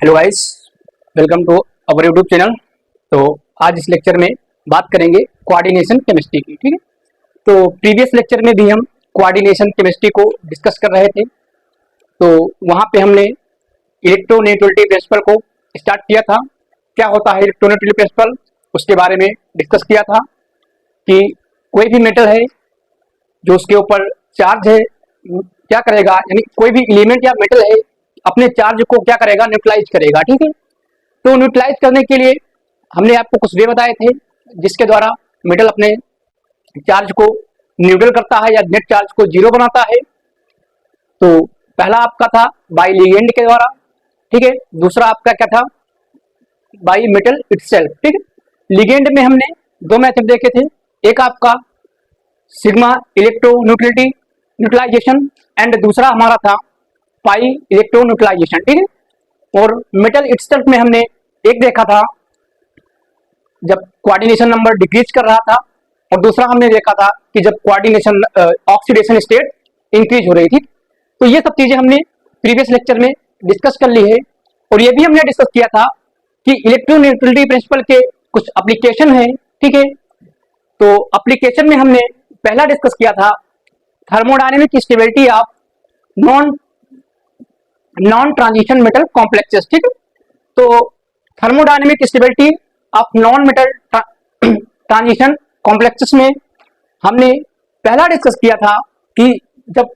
Hello guys, welcome to our YouTube channel. तो आज इस लेक्चर में बात करेंगे कोऑर्डिनेशन केमिस्ट्री की। ठीक है, तो प्रीवियस लेक्चर में भी हम कोऑर्डिनेशन केमिस्ट्री को डिस्कस कर रहे थे। तो वहाँ पे हमने इलेक्ट्रोनेगेटिविटी प्रिंसिपल को स्टार्ट किया था। क्या होता है इलेक्ट्रोनेगेटिविटी प्रिंसिपल, उसके बारे में डिस्कस किया था कि कोई भी मेटल है जो उसके ऊपर चार्ज है क्या करेगा, यानी कोई भी एलिमेंट या मेटल है अपने चार्ज को क्या करेगा, न्यूट्रलाइज करेगा। ठीक है, तो न्यूट्रलाइज करने के लिए हमने आपको कुछ वे बताए थे जिसके द्वारा मेटल अपने चार्ज को न्यूट्रल करता है या नेट चार्ज को जीरो बनाता है। तो पहला आपका था बाय लिगेंड के द्वारा। ठीक है, दूसरा आपका क्या था, बाय मेटल इटसेल्फ। ठीक है, लिगेंड में हमने दो मेथड देखे थे, एक आपका सिग्मा इलेक्ट्रोन्यूट्रलिटी न्यूट्रलाइजेशन एंड दूसरा हमारा था पाई इलेक्ट्रोन्यूट्रलाइजेशन। ठीक है, और मेटल इटसेल्फ में हमने एक देखा था जब कोऑर्डिनेशन नंबर डिक्रीज कर रहा था, और दूसरा हमने देखा था कि जब कोऑर्डिनेशन ऑक्सीडेशन स्टेट इंक्रीज हो रही थी। तो ये सब चीजें हमने प्रीवियस लेक्चर में डिस्कस कर ली है, और ये भी हमने डिस्कस किया था कि इलेक्ट्रोन्यूट्रलिटी प्रिंसिपल के कुछ एप्लीकेशन है। ठीक है, तो एप्लीकेशन में हमने पहला डिस्कस किया था thermodynamic stability of non transition metal complexes. ठीक है, तो thermodynamic stability of non metal transition complexes में हमने पहला डिस्कस किया था कि जब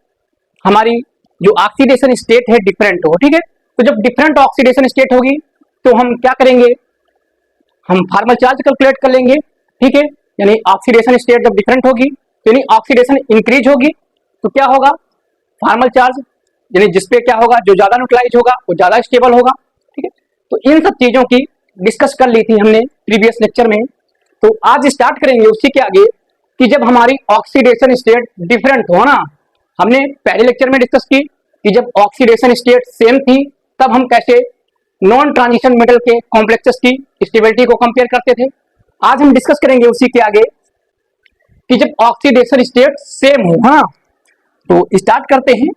हमारी जो ऑक्सीडेशन स्टेट है डिफरेंट हो। ठीक है, तो जब डिफरेंट ऑक्सीडेशन स्टेट होगी तो हम क्या करेंगे, हम फार्मल चार्ज कैलकुलेट कर लेंगे। ठीक है, यानी ऑक्सीडेशन स्टेट जब डिफरेंट होगी तो यानी ऑक्सीडेशन इंक्रीज होगी तो क्या होगा, फार्मल चार्ज यानी जिसपे क्या होगा, जो ज्यादा न्यूट्रलाइज होगा वो ज्यादा स्टेबल होगा। ठीक है, तो इन सब चीजों की डिस्कस कर ली थी हमने प्रीवियस लेक्चर में। तो आज स्टार्ट करेंगे उसी के आगे कि जब हमारी ऑक्सीडेशन स्टेट डिफरेंट हो ना, हमने पहले लेक्चर में डिस्कस की कि जब ऑक्सीडेशन स्टेट सेम थी तब हम कैसे नॉन ट्रांजिशन मेटल के कॉम्प्लेक्सेस की स्टेबिलिटी को कंपेयर करते थे। आज हम डिस्कस करेंगे उसी के आगे कि जब ऑक्सीडेशन स्टेट सेम हो। हाँ, तो स्टार्ट करते हैं।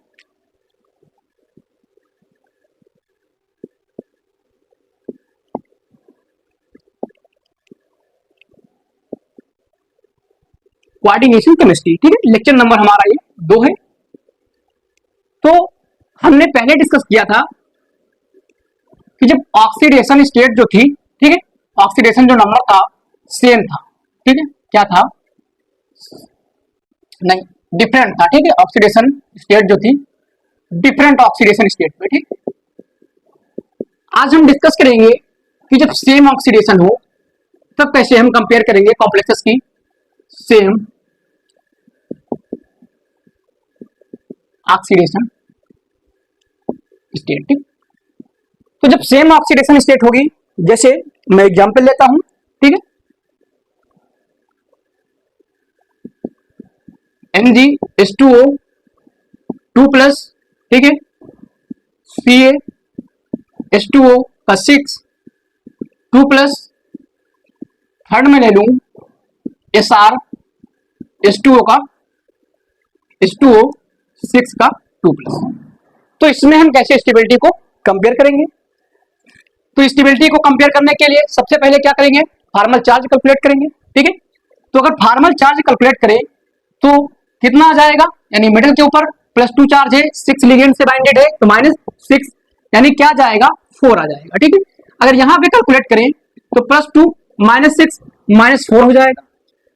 Coordination chemistry. ठीक है, लेक्चर नंबर हमारा ये 2 है। तो हमने पहले डिस्कस किया था कि जब ऑक्सीडेशन स्टेट जो थी, ठीक है, ऑक्सीडेशन जो नंबर था सेम था। ठीक है, क्या था, नहीं डिफरेंट था। ठीक है, ऑक्सीडेशन स्टेट जो थी डिफरेंट ऑक्सीडेशन स्टेट पे। ठीक, आज हम डिस्कस करेंगे कि जब सेम ऑक्सीडेशन हो तब कैसे हम कंपेयर करेंगे कॉम्प्लेक्सेस की सेम ऑक्सीडेशन स्टेट। ठीक, तो जब सेम ऑक्सीडेशन स्टेट होगी, जैसे मैं एग्जांपल लेता हूं। ठीक है, NgH2O 2+, ठीक है, CaH2O का 6 2+, थर्ड में ले लूं SrH2O का H2O 6 का 2+। तो इसमें हम कैसे स्टेबिलिटी को कंपेयर करेंगे, तो स्टेबिलिटी को कंपेयर करने के लिए सबसे पहले क्या करेंगे, फार्मल चार्ज कैलकुलेट करेंगे। ठीक है, तो अगर फार्मल चार्ज कैलकुलेट करें तो कितना आ जाएगा, यानी मेटल के ऊपर +2 चार्ज है, 6 लिगेंड से बाइंडेड है तो -6 यानी क्या जाएगा, 4 आ जाएगा। ठीक है, अगर यहाँ पे कैलकुलेट करें तो +2 -6 -4 हो जाएगा।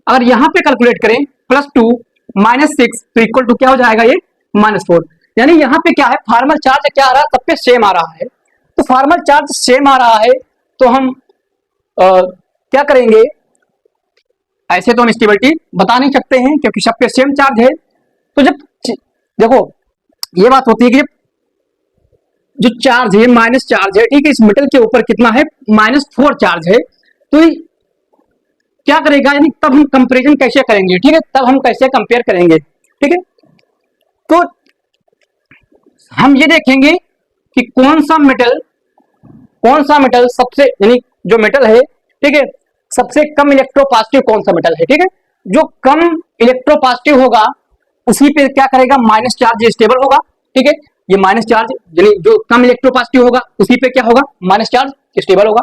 अगर यहाँ पे कैलकुलेट करें +2 -6 तो इक्वल टू क्या हो जाएगा, ये -4। यानी यहाँ पे क्या है, फार्मल चार्ज क्या आ रहा है, सब पे सेम आ रहा है। तो फार्मल चार्ज सेम आ रहा है तो हम क्या करेंगे, ऐसे तो हम स्टेबिलिटी बता नहीं सकते हैं क्योंकि सब पे सेम चार्ज है। तो जब देखो ये बात होती है कि जो चार्ज है माइनस चार्ज है, ठीक है, इस मेटल के ऊपर कितना है, -4 चार्ज है। तो क्या करेगा, यानी तब हम कंपैरिजन कैसे करेंगे। ठीक है, तब हम कैसे कंपेयर करेंगे। ठीक है, तो हम ये देखेंगे कि कौन सा मेटल सबसे, यानी जो मेटल है, ठीक है, सबसे कम इलेक्ट्रोपॉजिटिव कौन सा मेटल है। ठीक है, जो कम इलेक्ट्रोपॉजिटिव होगा उसी पे क्या करेगा, माइनस चार्ज स्टेबल होगा। ठीक है, ये माइनस चार्ज, यानी जो कम इलेक्ट्रोपॉजिटिव होगा उसी पे क्या होगा, माइनस चार्ज स्टेबल होगा।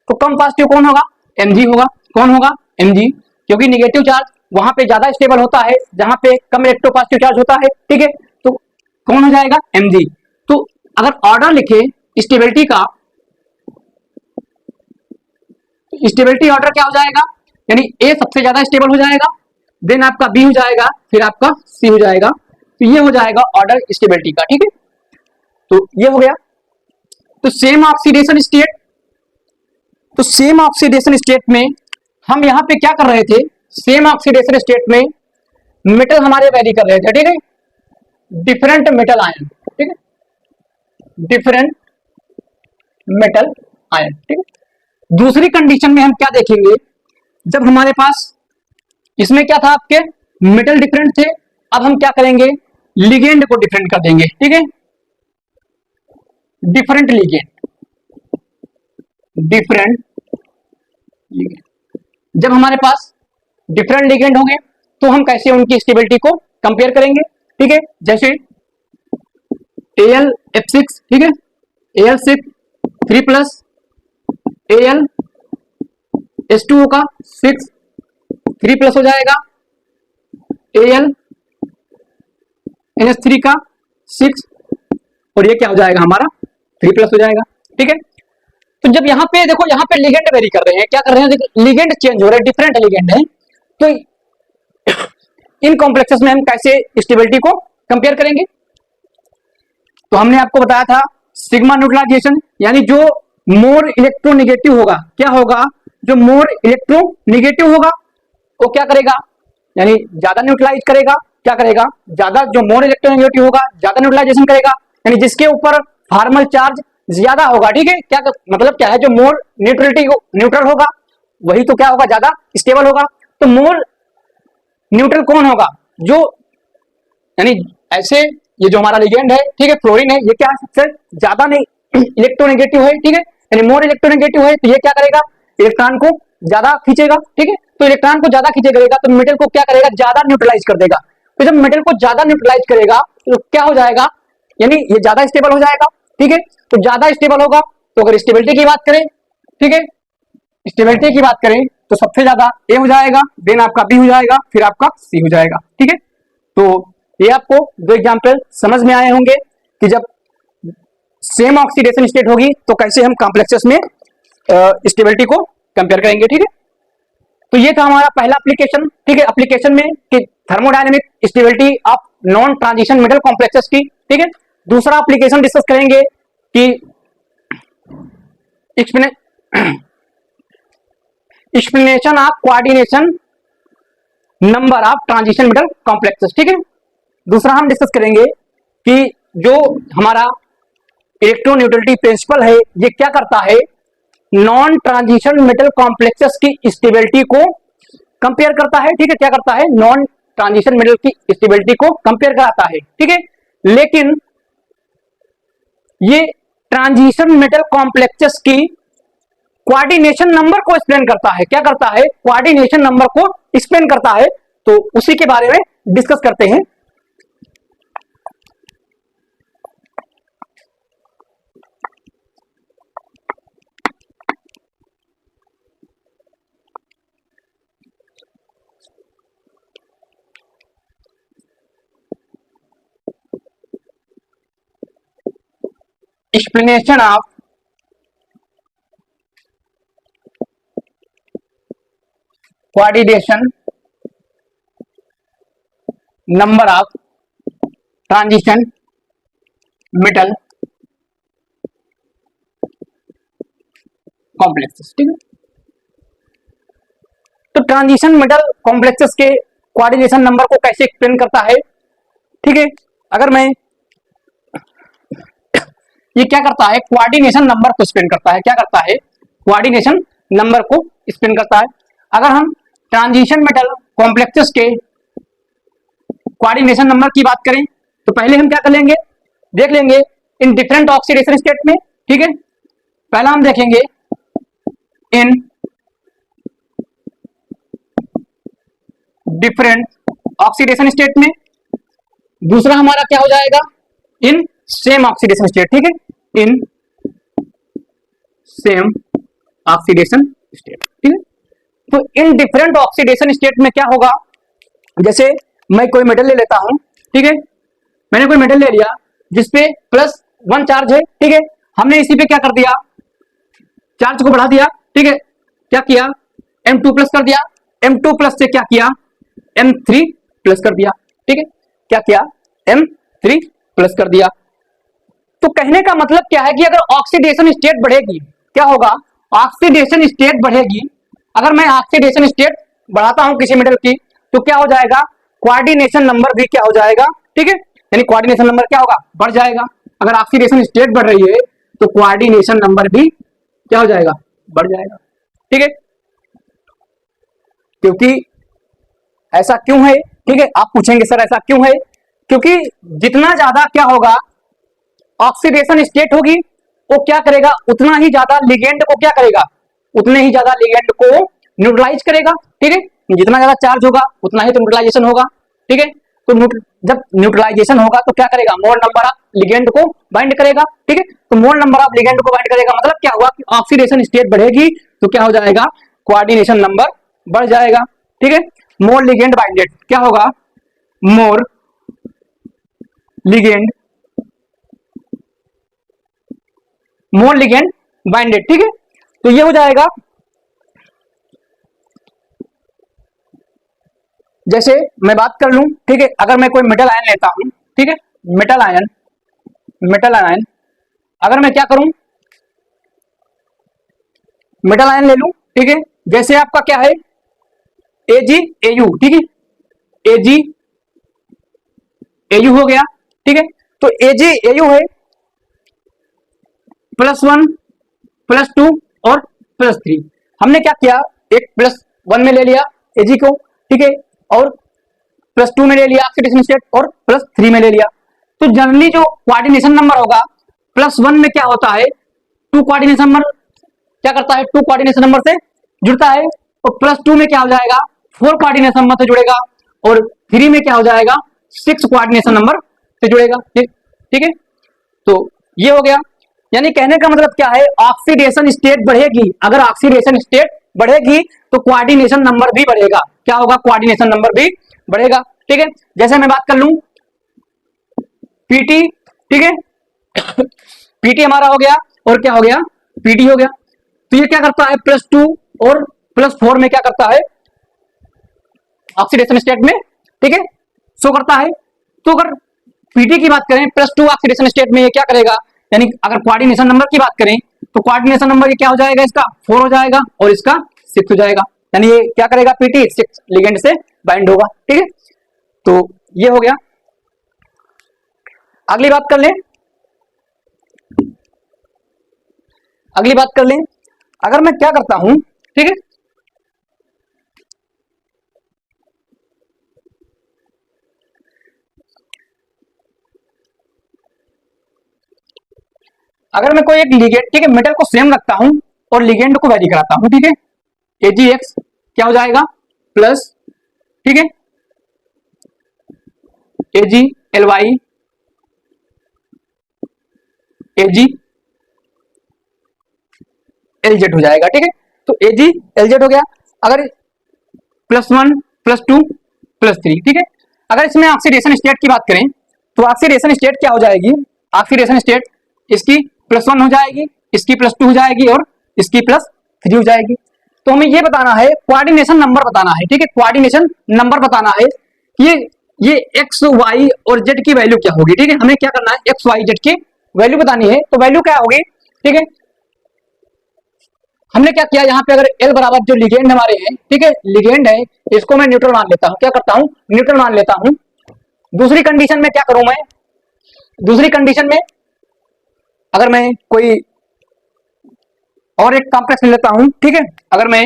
तो कम पॉजिटिव कौन होगा, Mg होगा। कौन होगा, Mg, क्योंकि निगेटिव चार्ज वहां पे ज्यादा स्टेबल होता है जहां पे कम इलेक्ट्रोपॉजिटिव चार्ज होता है, ठीक है। तो कौन हो जाएगा, Mg। तो अगर ऑर्डर लिखे स्टेबिलिटी का, स्टेबिलिटी ऑर्डर क्या हो जाएगा, यानी ए सबसे ज्यादा स्टेबल हो जाएगा, देन आपका बी हो जाएगा, फिर आपका सी हो जाएगा। तो ये हो जाएगा ऑर्डर स्टेबिलिटी का, ठीक है। तो ये हो गया। तो सेम ऑक्सीडेशन स्टेट, तो सेम ऑक्सीडेशन स्टेट में हम यहां पे क्या कर रहे थे, सेम ऑक्सीडेशन स्टेट में मेटल हमारे वैरी कर रहे थे, ठीक है, डिफरेंट मेटल आयन, ठीक है, डिफरेंट मेटल आयन, ठीक है। दूसरी कंडीशन में हम क्या देखेंगे, जब हमारे पास इसमें क्या था, आपके मेटल डिफरेंट थे, अब हम क्या करेंगे, लिगेंड को डिफरेंट कर देंगे, ठीक है, डिफरेंट लिगेंड, डिफरेंट लिगेंड। जब हमारे पास डिफरेंट लिगेंड होंगे तो हम कैसे उनकी स्टेबिलिटी को कंपेयर करेंगे, ठीक है। जैसे AlF6, ठीक है, Al6 3+ AlH2O का 6 3+ हो जाएगा, AlNH3 का 6, और ये क्या हो जाएगा हमारा 3+ हो जाएगा, ठीक है। तो जब यहाँ पे देखो, यहाँ पे लिगेंड वेरी कर रहे हैं, क्या कर रहे हैं, लिगेंड चेंज हो रहे हैं, डिफरेंट लिगेंड है, तो इन कॉम्प्लेक्सेस में हम कैसे स्टेबिलिटी को कंपेयर करेंगे। तो हमने आपको बताया था सिग्मा न्यूट्रलाइजेशन, यानी जो मोर इलेक्ट्रोनेगेटिव होगा, क्या होगा, जो मोर इलेक्ट्रोनेगेटिव होगा वो क्या करेगा, यानी ज्यादा न्यूट्रलाइज करेगा, क्या करेगा, ज्यादा, जो मोर इलेक्ट्रोनेगेटिव होगा ज्यादा न्यूट्रलाइजेशन करेगा, यानी जिसके ऊपर फॉर्मल चार्ज ज्यादा होगा, ठीक है। क्या मतलब क्या है, जो मोर न्यूट्रल होगा वही तो क्या होगा, ज्यादा स्टेबल होगा। तो मोर न्यूट्रल कौन होगा, जो, यानी ऐसे ये जो हमारा लिगेंड है, ठीक है, फ्लोरीन है, ये क्या है, सबसे ज्यादा नहीं इलेक्ट्रोनेगेटिव है, ठीक है, यानी मोर इलेक्ट्रोनेगेटिव है, तो ये क्या करेगा, इलेक्ट्रॉन को ज्यादा खींचेगा, ठीक है। तो इलेक्ट्रॉन को ज्यादा खींचेगा तो मेटल को क्या करेगा, ज्यादा न्यूट्रलाइज कर देगा। तो जब मेटल को ज्यादा न्यूट्रलाइज करेगा तो क्या हो जाएगा, यानी ये ज्यादा स्टेबल हो जाएगा, ठीक है। तो ज्यादा स्टेबल होगा, तो अगर स्टेबिलिटी की बात करें, ठीक है, स्टेबिलिटी की बात करें तो सबसे ज्यादा ए हो जाएगा, देन आपका बी हो जाएगा, फिर आपका सी हो जाएगा, ठीक है। तो ये आपको दो एग्जांपल समझ में आए होंगे कि जब सेम ऑक्सीडेशन स्टेट होगी तो कैसे हम कॉम्प्लेक्सेस में स्टेबिलिटी को कंपेयर करेंगे, ठीक है। तो ये था हमारा पहला एप्लीकेशन, ठीक है, एप्लीकेशन में कि thermodynamic stability of non transition metal complexes की, ठीक है। दूसरा एप्लीकेशन डिस्कस करेंगे कि explanation of coordination number of transition metal complexes, ठीक है। दूसरा हम डिस्कस करेंगे कि जो हमारा इलेक्ट्रोन्यूट्रलिटी प्रिंसिपल है ये क्या करता है, नॉन ट्रांजिशन मेटल कॉम्प्लेक्सेस की स्टेबिलिटी को कंपेयर करता है, ठीक है, क्या करता है, नॉन ट्रांजिशन मेटल की स्टेबिलिटी को कंपेयर कराता है, ठीक है। लेकिन ये ट्रांजिशन मेटल कॉम्प्लेक्सेस की कोऑर्डिनेशन नंबर को एक्सप्लेन करता है, क्या करता है, कोऑर्डिनेशन नंबर को एक्सप्लेन करता है। तो उसी के बारे में डिस्कस करते हैं। Explanation of coordination number of transition metal complexes, ठीक है। तो ट्रांजिशन मेटल कॉम्प्लेक्सेस के कोऑर्डिनेशन नंबर को कैसे एक्सप्लेन करता है, ठीक है। अगर मैं ये क्या करता है, कोऑर्डिनेशन नंबर को एक्सप्लेन करता है, क्या करता है, कोऑर्डिनेशन नंबर को एक्सप्लेन करता है। अगर हम ट्रांजिशन मेटल कॉम्प्लेक्सेस के कोऑर्डिनेशन नंबर की बात करें तो पहले हम क्या कर लेंगे, देख लेंगे इन डिफरेंट ऑक्सीडेशन स्टेट में, ठीक है। पहला हम देखेंगे इन डिफरेंट ऑक्सीडेशन स्टेट में, दूसरा हमारा क्या हो जाएगा, इन सेम ऑक्सीडेशन स्टेट, ठीक है, इन सेम ऑक्सीडेशन स्टेट, ठीक है। तो इन डिफरेंट ऑक्सीडेशन स्टेट में क्या होगा, जैसे मैं कोई मेटल ले लेता हूं, ठीक है, मैंने कोई मेटल ले लिया जिसपे +1 चार्ज है, ठीक है, हमने इसी पे क्या कर दिया, चार्ज को बढ़ा दिया, ठीक है, क्या किया, M2+ कर दिया, M2+ से क्या किया, M3+ कर दिया, ठीक है, क्या किया, M3+ कर दिया। तो कहने का मतलब क्या है कि अगर ऑक्सीडेशन स्टेट बढ़ेगी, क्या होगा, ऑक्सीडेशन स्टेट बढ़ेगी, अगर मैं ऑक्सीडेशन स्टेट बढ़ाता हूं किसी मेटल की, तो क्या हो जाएगा, कोऑर्डिनेशन नंबर भी क्या हो जाएगा, ठीक है, यानी कोऑर्डिनेशन नंबर क्या होगा, बढ़ जाएगा। अगर ऑक्सीडेशन स्टेट बढ़ रही है तो कोऑर्डिनेशन नंबर भी क्या हो जाएगा, बढ़ जाएगा, ठीक है। क्योंकि ऐसा क्यों है, ठीक है, आप पूछेंगे सर ऐसा क्यों है, क्योंकि जितना ज्यादा क्या होगा ऑक्सीडेशन स्टेट होगी, वो क्या करेगा, उतना ही ज्यादा लिगेंड को क्या करेगा, उतने ही ज्यादा लिगेंड को न्यूट्रलाइज करेगा, ठीक है, जितना ज्यादा चार्ज होगा उतना ही तो न्यूट्रलाइजेशन होगा, ठीक है। तो जब न्यूट्रलाइजेशन होगा तो क्या करेगा, मोर नंबर ऑफ लिगेंड को बाइंड करेगा, ठीक है, तो मोर नंबर ऑफ लिगेंड को बाइंड करेगा, मतलब क्या हुआ कि ऑक्सीडेशन स्टेट बढ़ेगी तो क्या हो जाएगा, कोऑर्डिनेशन नंबर बढ़ जाएगा, ठीक है। मोर लिगेंड बाइंडेड क्या होगा, मोर लिगेंड, मोर लिगेंड बाइंडेड, ठीक है। तो ये हो जाएगा, जैसे मैं बात कर लूं, ठीक है, अगर मैं कोई मेटल आयन लेता हूं, ठीक है, मेटल आयन, मेटल आयन, अगर मैं क्या करूं, मेटल आयन ले लूं, ठीक है, जैसे आपका क्या है, AgAu, ठीक है, AgAu हो गया, ठीक है। तो AgAu है +1 +2 और +3, हमने क्या किया, एक +1 में ले लिया Ag को, ठीक है, और +2 में ले लिया ऑक्सीडेशन स्टेट और +3 में ले लिया। तो जनरली जो कोऑर्डिनेशन नंबर होगा, +1 में क्या होता है, 2 कोऑर्डिनेशन नंबर क्या करता है, 2 कोऑर्डिनेशन नंबर से जुड़ता है, और +2 में क्या हो जाएगा, 4 कोऑर्डिनेशन नंबर से जुड़ेगा, और 3 में क्या हो जाएगा, 6 कोऑर्डिनेशन नंबर से जुड़ेगा, ठीक है। तो ये हो गया, यानी कहने का मतलब क्या है, ऑक्सीडेशन स्टेट बढ़ेगी, अगर ऑक्सीडेशन स्टेट बढ़ेगी तो कोऑर्डिनेशन नंबर भी बढ़ेगा, क्या होगा, कोऑर्डिनेशन नंबर भी बढ़ेगा, ठीक है। जैसे मैं बात कर लूं पीटी, ठीक है, पीटी हमारा हो गया, और क्या हो गया, पीटी हो गया। तो ये क्या करता है, +2 और +4 में क्या करता है, ऑक्सीडेशन स्टेट में, ठीक है, शो करता है। तो अगर पीटी की बात करें, +2 ऑक्सीडेशन स्टेट में ये क्या करेगा, यानी अगर कोऑर्डिनेशन नंबर की बात करें तो कोऑर्डिनेशन नंबर ये क्या हो जाएगा, इसका 4 हो जाएगा और इसका 6 हो जाएगा, यानी ये क्या करेगा, पीटी 6 लिगेंड से बाइंड होगा, ठीक है। तो ये हो गया। अगली बात कर लें, अगली बात कर लें, अगर मैं क्या करता हूं, ठीक है, अगर मैं कोई एक लिगेंड, ठीक है, मेटल को सेम रखता हूं और लिगेंड को वेरी कराता हूं, ठीक है, AgX क्या हो जाएगा प्लस, ठीक है, AgLy AgLz हो जाएगा, ठीक है। तो AgLz हो गया। अगर +1 +2 +3, ठीक है, अगर इसमें ऑक्सीडेशन स्टेट की बात करें तो ऑक्सीडेशन स्टेट क्या हो जाएगी, ऑक्सीडेशन स्टेट इसकी +1 हो जाएगी, इसकी +2 हो जाएगी और इसकी +3 हो जाएगी। तो हमें ये बताना है, कोऑर्डिनेशन नंबर बताना है, ठीक है, कोऑर्डिनेशन नंबर बताना है कि ये x y और z की वैल्यू क्या होगी, ठीक है, हमें क्या करना है, x y z की वैल्यू बतानी है। तो वैल्यू क्या होगी, ठीक है, हमने क्या किया, यहाँ पे अगर L बराबर जो लिगेंड हमारे हैं, ठीक है, लिगेंड है, इसको मैं न्यूट्रल मान लेता हूँ, क्या करता हूँ, न्यूट्रल मान लेता हूँ। दूसरी कंडीशन में क्या करूं मैं, दूसरी कंडीशन में अगर मैं कोई और एक कॉम्प्लेक्स ले लेता हूं, ठीक है, अगर मैं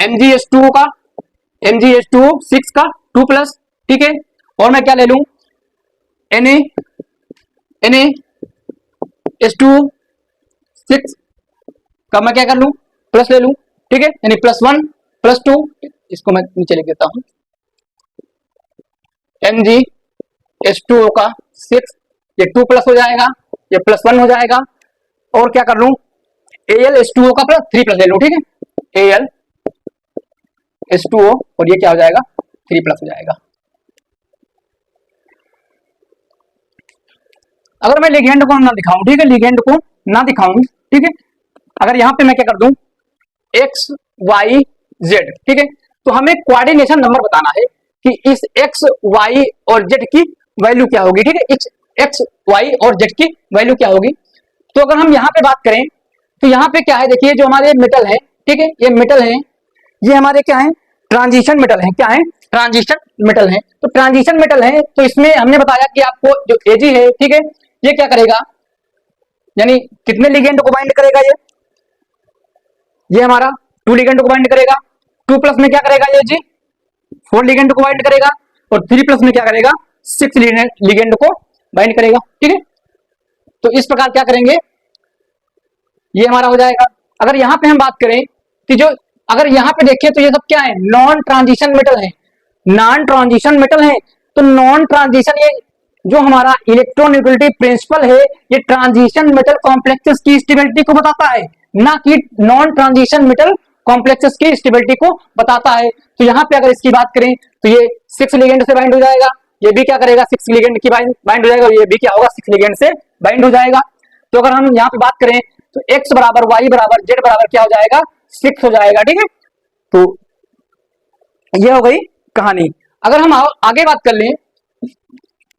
MgH2 का, MgH2O6 का 2+, ठीक है, और मैं क्या ले लूं, NaH2O6 का मैं क्या कर लूं, प्लस ले लूं, ठीक है, यानी +1 +2, इसको मैं नीचे लिख देता हूं, NgH2O का 6, ये 2 प्लस हो जाएगा, ये +1 हो जाएगा, और क्या कर लूं AlH2O का प्लस 3 प्लस ले लूं, ठीक है, AlH2O और ये क्या हो जाएगा 3 प्लस हो जाएगा। अगर मैं लिगेंड को ना दिखाऊं, ठीक है, लिगेंड को ना दिखाऊं, ठीक है, अगर यहां पे मैं क्या कर दूं X Y Z, ठीक है, तो हमें कोऑर्डिनेशन नंबर बताना है कि इस X Y और Z की वैल्यू क्या होगी, ठीक है, X Y और Z की वैल्यू क्या होगी। तो अगर हम यहाँ पे बात करें तो यहाँ पे क्या है, देखिए जो हमारे मेटल है, ठीक है, ये मेटल है, ये हमारे क्या है ट्रांजिशन मेटल है, क्या है ट्रांजिशन मेटल है। तो ट्रांजिशन मेटल है तो इसमें हमने बताया कि आपको जो Ag है, ठीक है, ये क्या करेगा, यानी कितने लिगेंड को बाइंड करेगा, ये हमारा 2 लिगेंड को बाइंड करेगा, 2 प्लस में क्या करेगा ये जी 4 लिगेंड को बाइंड करेगा, और 3 प्लस में क्या करेगा 6 लिगेंड को बाइंड करेगा, ठीक है। तो इस प्रकार क्या करेंगे, ये हमारा हो जाएगा। अगर यहां पे हम बात करें कि जो अगर यहां पे देखें तो ये सब क्या है नॉन ट्रांजिशन मेटल है, नॉन ट्रांजिशन मेटल है। तो नॉन ट्रांजिशन, ये जो हमारा इलेक्ट्रोन्यूट्रलिटी प्रिंसिपल है, ये ट्रांजिशन मेटल कॉम्प्लेक्सेस की स्टेबिलिटी को बताता है, ना कि नॉन ट्रांजिशन मेटल कॉम्प्लेक्सेस की स्टेबिलिटी को बताता है। तो यहाँ पे अगर इसकी बात करें तो ये 6 लिगेंड से बाइंड हो जाएगा, ये भी क्या करेगा 6 लिगेंड की बाइंड हो जाएगा, और ये भी क्या होगा 6 लिगेंड से बाइंड हो जाएगा। तो अगर हम यहाँ पे बात करें तो x बराबर y बराबर z बराबर क्या हो जाएगा 6 हो जाएगा, ठीक है। तो ये हो गई कहानी। अगर हम आगे बात कर लें,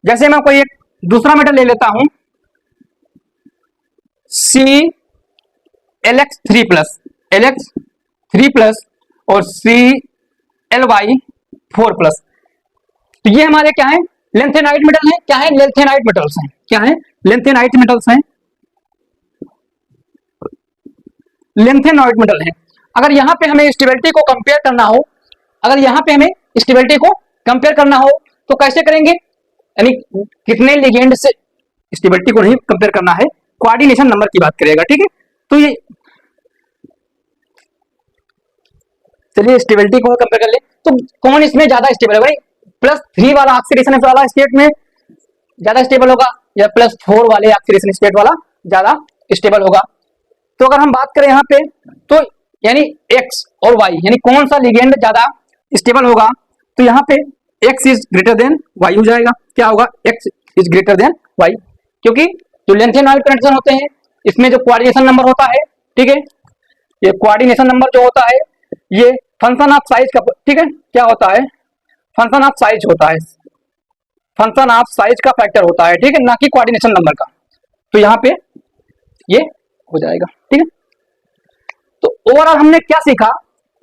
जैसे मैं कोई एक दूसरा मेटल ले लेता हूं ClX3 प्लस, LX3 प्लस और ClY4 प्लस, तो ये हमारे क्या है लेंथेनाइट मेटल है, क्या है लेंथेनाइट मेटल्स हैं, क्या है लेंथेनाइट मेटल्स हैं, लेंथेनाइट मेटल है। अगर यहां पे हमें स्टेबिलिटी को कंपेयर करना हो, अगर यहां पे हमें स्टेबिलिटी को कंपेयर करना हो तो कैसे करेंगे, यानी कितने लिगेंड से स्टेबिलिटी को नहीं कंपेयर करना है, कोऑर्डिनेशन नंबर की बात करेगा, ठीक है। तो ये चलिए स्टेबिलिटी को कंपेयर कर ले, तो कौन इसमें ज्यादा स्टेबल है भाई, +3 वाला ऑक्सीडेशन वाला स्टेट में ज्यादा स्टेबल होगा या +4 वाले ऑक्सीडेशन स्टेट वाला ज्यादा स्टेबल होगा। तो अगर हम बात करें यहाँ पे तो यानी X और Y यानी कौन सा लिगेंड ज्यादा स्टेबल होगा, तो यहाँ पे X is greater than Y हो जाएगा, क्या होगा X is greater than Y, क्योंकि जो लेंथेनाइट कनेक्शन होते हैं इसमें जो कोऑर्डिनेशन नंबर होता है, ठीक है, ये कोऑर्डिनेशन नंबर जो होता है ये फंक्शन ऑफ साइज का, ठीक है, क्या होता है फंक्शन ऑफ साइज होता है, फंक्शन ऑफ साइज का फैक्टर होता है, ठीक है, ना कि कोऑर्डिनेशन नंबर का। तो यहाँ पे ये हो जाएगा, ठीक है। तो ओवरऑल हमने क्या सीखा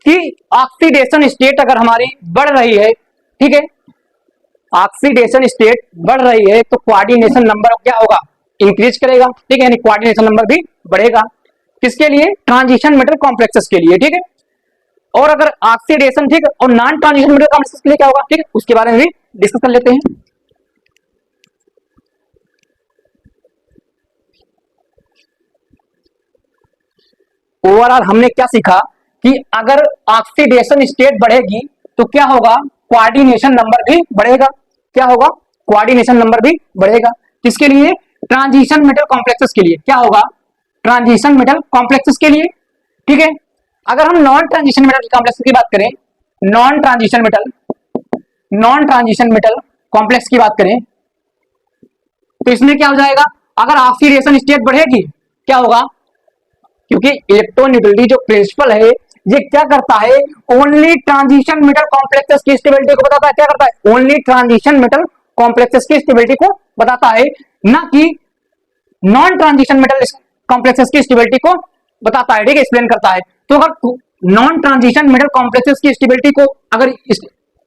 कि ऑक्सीडेशन स्टेट अगर हमारी बढ़ रही है, ठीक है, ऑक्सीडेशन स्टेट बढ़ रही है तो कोऑर्डिनेशन नंबर क्या होगा इंक्रीज करेगा, ठीक है, यानी कोऑर्डिनेशन नंबर भी बढ़ेगा, किसके लिए ट्रांजिशन मेटल कॉम्प्लेक्सेस के लिए, ठीक है। और अगर ऑक्सीडेशन, ठीक है, और नॉन ट्रांजिशन मेटल कॉम्प्लेक्सेस के लिए क्या होगा, ठीक है, उसके बारे में भी डिस्कस कर लेते हैं। ओवरऑल हमने क्या सीखा कि अगर ऑक्सीडेशन स्टेट बढ़ेगी तो क्या होगा कोऑर्डिनेशन नंबर भी बढ़ेगा, क्या होगा कोऑर्डिनेशन नंबर भी बढ़ेगा, किसके लिए ट्रांजिशन मेटल कॉम्प्लेक्सेस के लिए, क्या होगा ट्रांजिशन मेटल कॉम्प्लेक्सेस के लिए, ठीक है। अगर हम नॉन ट्रांजिशन मेटल कॉम्प्लेक्स की बात करें, नॉन ट्रांजिशन मेटल कॉम्प्लेक्स की बात करें तो इसमें क्या हो जाएगा, अगर ऑक्सीडेशन स्टेट बढ़ेगी क्या होगा, क्योंकि इलेक्ट्रोन्यूट्रलिटी जो प्रिंसिपल है ये क्या करता है ओनली ट्रांजिशन मेटल कॉम्प्लेक्सेस की स्टेबिलिटी को बताता है, क्या करता है ओनली ट्रांजिशन मेटल कॉम्प्लेक्सेस की स्टेबिलिटी को बताता है, ना कि नॉन ट्रांजिशन मेटल कॉम्प्लेक्सेस की स्टेबिलिटी को बताता है, ठीक है, एक्सप्लेन करता है। तो अगर नॉन ट्रांजिशन मेटल कॉम्प्लेक्सेस की स्टेबिलिटी को अगर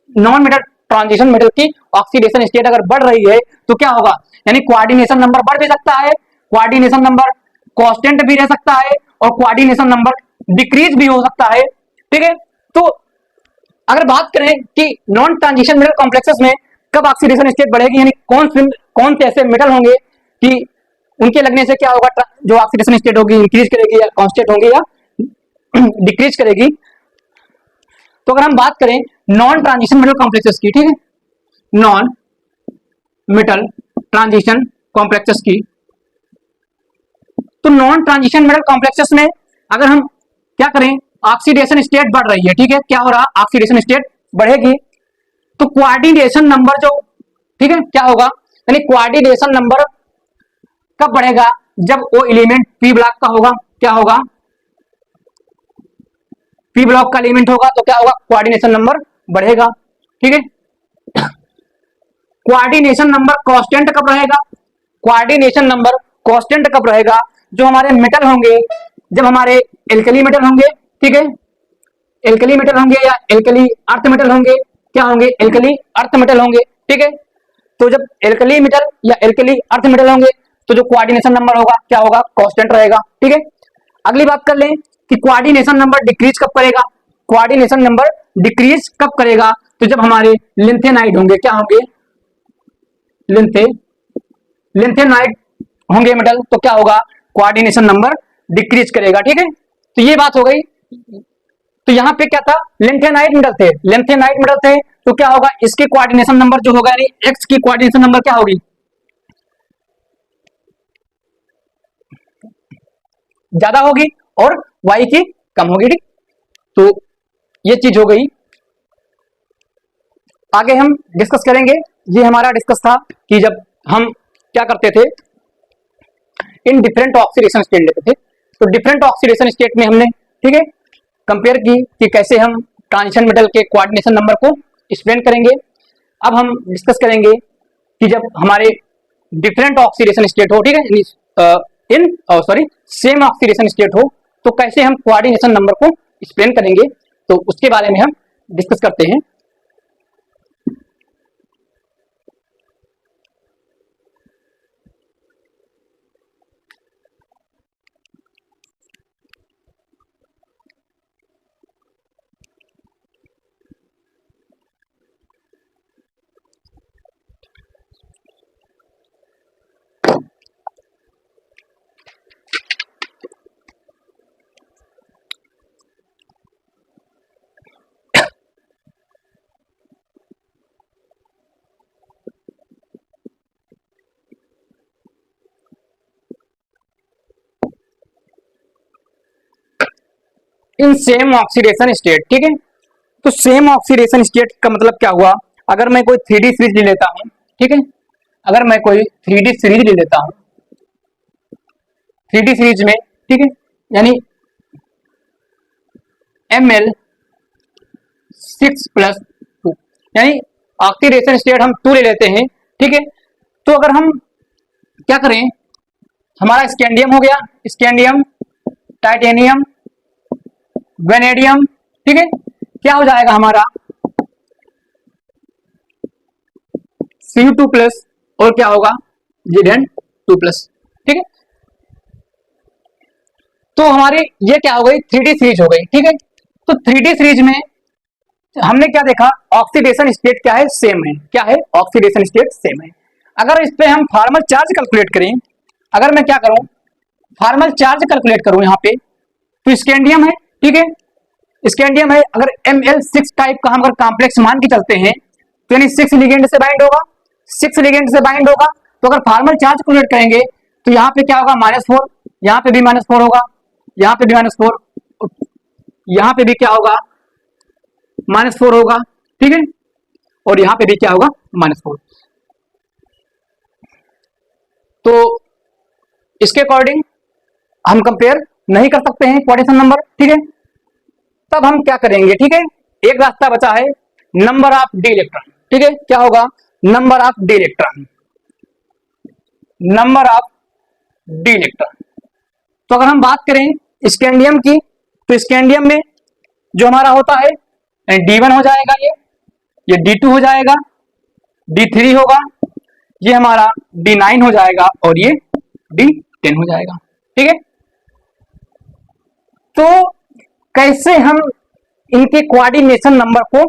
नॉन मेटल ट्रांजिशन मेटल की ऑक्सीडेशन स्टेट अगर बढ़ रही है तो क्या होगा, यानी कोऑर्डिनेशन नंबर बढ़ भी सकता है, कोऑर्डिनेशन नंबर कांस्टेंट भी रह सकता है और कोऑर्डिनेशन नंबर डिक्रीज भी हो सकता है, ठीक है। तो अगर बात करें कि नॉन ट्रांजिशन मेटल कॉम्प्लेक्सेस में कब ऑक्सीडेशन स्टेट बढ़ेगी, यानी कौन से ऐसे मेटल होंगे कि उनके लगने से क्या होगा जो ऑक्सीडेशन स्टेट होगी इंक्रीज करेगी या कांस्टेंट होगी या डिक्रीज करेगी। तो अगर हम बात करें नॉन ट्रांजिशन मेटल कॉम्प्लेक्सेस की, ठीक है, नॉन मेटल ट्रांजिशन कॉम्प्लेक्सेस की। तो नॉन ट्रांजिशन मेटल कॉम्प्लेक्सेस में अगर हम क्या करें, ऑक्सीडेशन स्टेट बढ़ रही है, ठीक है, क्या हो रहा, ऑक्सीडेशन स्टेट बढ़ेगी, तो कोऑर्डिनेशन नंबर जो, ठीक है, क्या होगा, यानी कोऑर्डिनेशन नंबर कब बढ़ेगा, जब वो एलिमेंट पी ब्लॉक का होगा, क्या होगा, पी ब्लॉक का एलिमेंट होगा, तो क्या होगा, कोऑर्डिनेशन नंबर बढ़ेगा, ठीक है। कोऑर्डिनेशन नंबर कांस्टेंट कब रहेगा, कोऑर्डिनेशन नंबर कांस्टेंट कब रहेगा, जो हमारे मेटल होंगे, जब हमारे एल्कली मेटल होंगे, ठीक है, एल्कली मेटल होंगे या एल्कली अर्थ मेटल होंगे, क्या होंगे, एल्कली अर्थ मेटल होंगे, ठीक है। तो जब एल्कली मेटल या एल्कली अर्थ मेटल होंगे तो जो कोऑर्डिनेशन नंबर होगा क्या होगा, कांस्टेंट रहेगा, ठीक है। अगली बात कर लें कि कोऑर्डिनेशन नंबर डिक्रीज कब करेगा, कोऑर्डिनेशन नंबर डिक्रीज कब करेगा, तो जब हमारे लिंथेनाइड होंगे, क्या होंगे, लिंथेनाइड होंगे मेटल, तो क्या होगा, कोऑर्डिनेशन नंबर डिक्रीज करेगा, ठीक है। तो ये बात हो गई। तो यहाँ पे क्या था, लिंथेनाइड मेटल थे, लिंथेनाइड मेटल थे, तो क्या होगा, इसकी कोऑर्डिनेशन नंबर जो होगा, यानी एक्स की कोऑर्डिनेशन नंबर क्या होगी, ज्यादा होगी और वाई की कम होगी, ठीक। तो ये चीज हो गई। आगे हम डिस्कस करेंगे, ये हमारा डिस्कस था कि जब हम क्या करते थे, इन डिफरेंट ऑक्सीडेशन स्टेट लेते थे, तो डिफरेंट ऑक्सीडेशन स्टेट में हमने, ठीक है, कंपेयर की कि कैसे हम ट्रांजिशन मेटल के कोऑर्डिनेशन नंबर को एक्सप्लेन करेंगे। अब हम डिस्कस करेंगे कि जब हमारे डिफरेंट ऑक्सीडेशन स्टेट हो, ठीक है, इन सेम ऑक्सीडेशन स्टेट हो, तो कैसे हम कोऑर्डिनेशन नंबर को एक्सप्लेन करेंगे, तो उसके बारे में हम डिस्कस करते हैं। इन सेम ऑक्सीडेशन स्टेट, ठीक है, तो सेम ऑक्सीडेशन स्टेट का मतलब क्या हुआ, अगर मैं कोई 3D सीरीज ले लेता हूं, ठीक है, अगर मैं कोई 3D सीरीज ले लेता हूं, 3D सीरीज में, ठीक है, यानी Ml6+2, यानी ऑक्सीडेशन स्टेट हम 2 ले लेते हैं, ठीक है। तो अगर हम क्या करें, हमारा स्कैंडियम हो गया, स्कैंडियम, टाइटेनियम, वेनेडियम, ठीक है, क्या हो जाएगा हमारा Cu2+ और क्या होगा Zn2+, ठीक है। तो हमारी ये क्या हो गई, 3D सीरीज हो गई, ठीक है। तो 3D सीरीज में हमने क्या देखा, ऑक्सीडेशन स्टेट क्या है, सेम है, क्या है, ऑक्सीडेशन स्टेट सेम है। अगर इस पे हम फार्मल चार्ज कैलकुलेट करें, अगर मैं क्या करूं, फार्मल चार्ज कैलकुलेट करूं यहाँ पे, तो स्कैंडियम है, ठीक है, स्कैंडियम है, अगर Ml6 टाइप का हम अगर कॉम्प्लेक्स मान के चलते हैं, तो यानी 6 लिगेंड से बाइंड होगा, 6 लिगेंड से बाइंड होगा, तो अगर फार्मल चार्ज कैलकुलेट करेंगे तो यहाँ पे क्या होगा, -4, यहाँ पे भी -4 होगा, यहाँ पे भी -4, यहाँ पे भी क्या होगा, -4 होगा, ठीक है, और यहाँ पे भी क्या होगा, -4। तो इसके अकॉर्डिंग हम कंपेयर नहीं कर सकते हैं कोऑर्डिनेशन नंबर, ठीक है। तब हम क्या करेंगे, ठीक है, एक रास्ता बचा है, नंबर ऑफ डी इलेक्ट्रॉन, ठीक है, क्या होगा, number of D electron, number of D electron. तो अगर हम बात करें स्कैंडियम की, तो स्कैंडियम में जो हमारा होता है D1 हो जाएगा, ये D2 हो जाएगा, D3 होगा, ये हमारा D9 हो जाएगा और ये D10 हो जाएगा, ठीक है। तो कैसे हम इनके कोऑर्डिनेशन नंबर को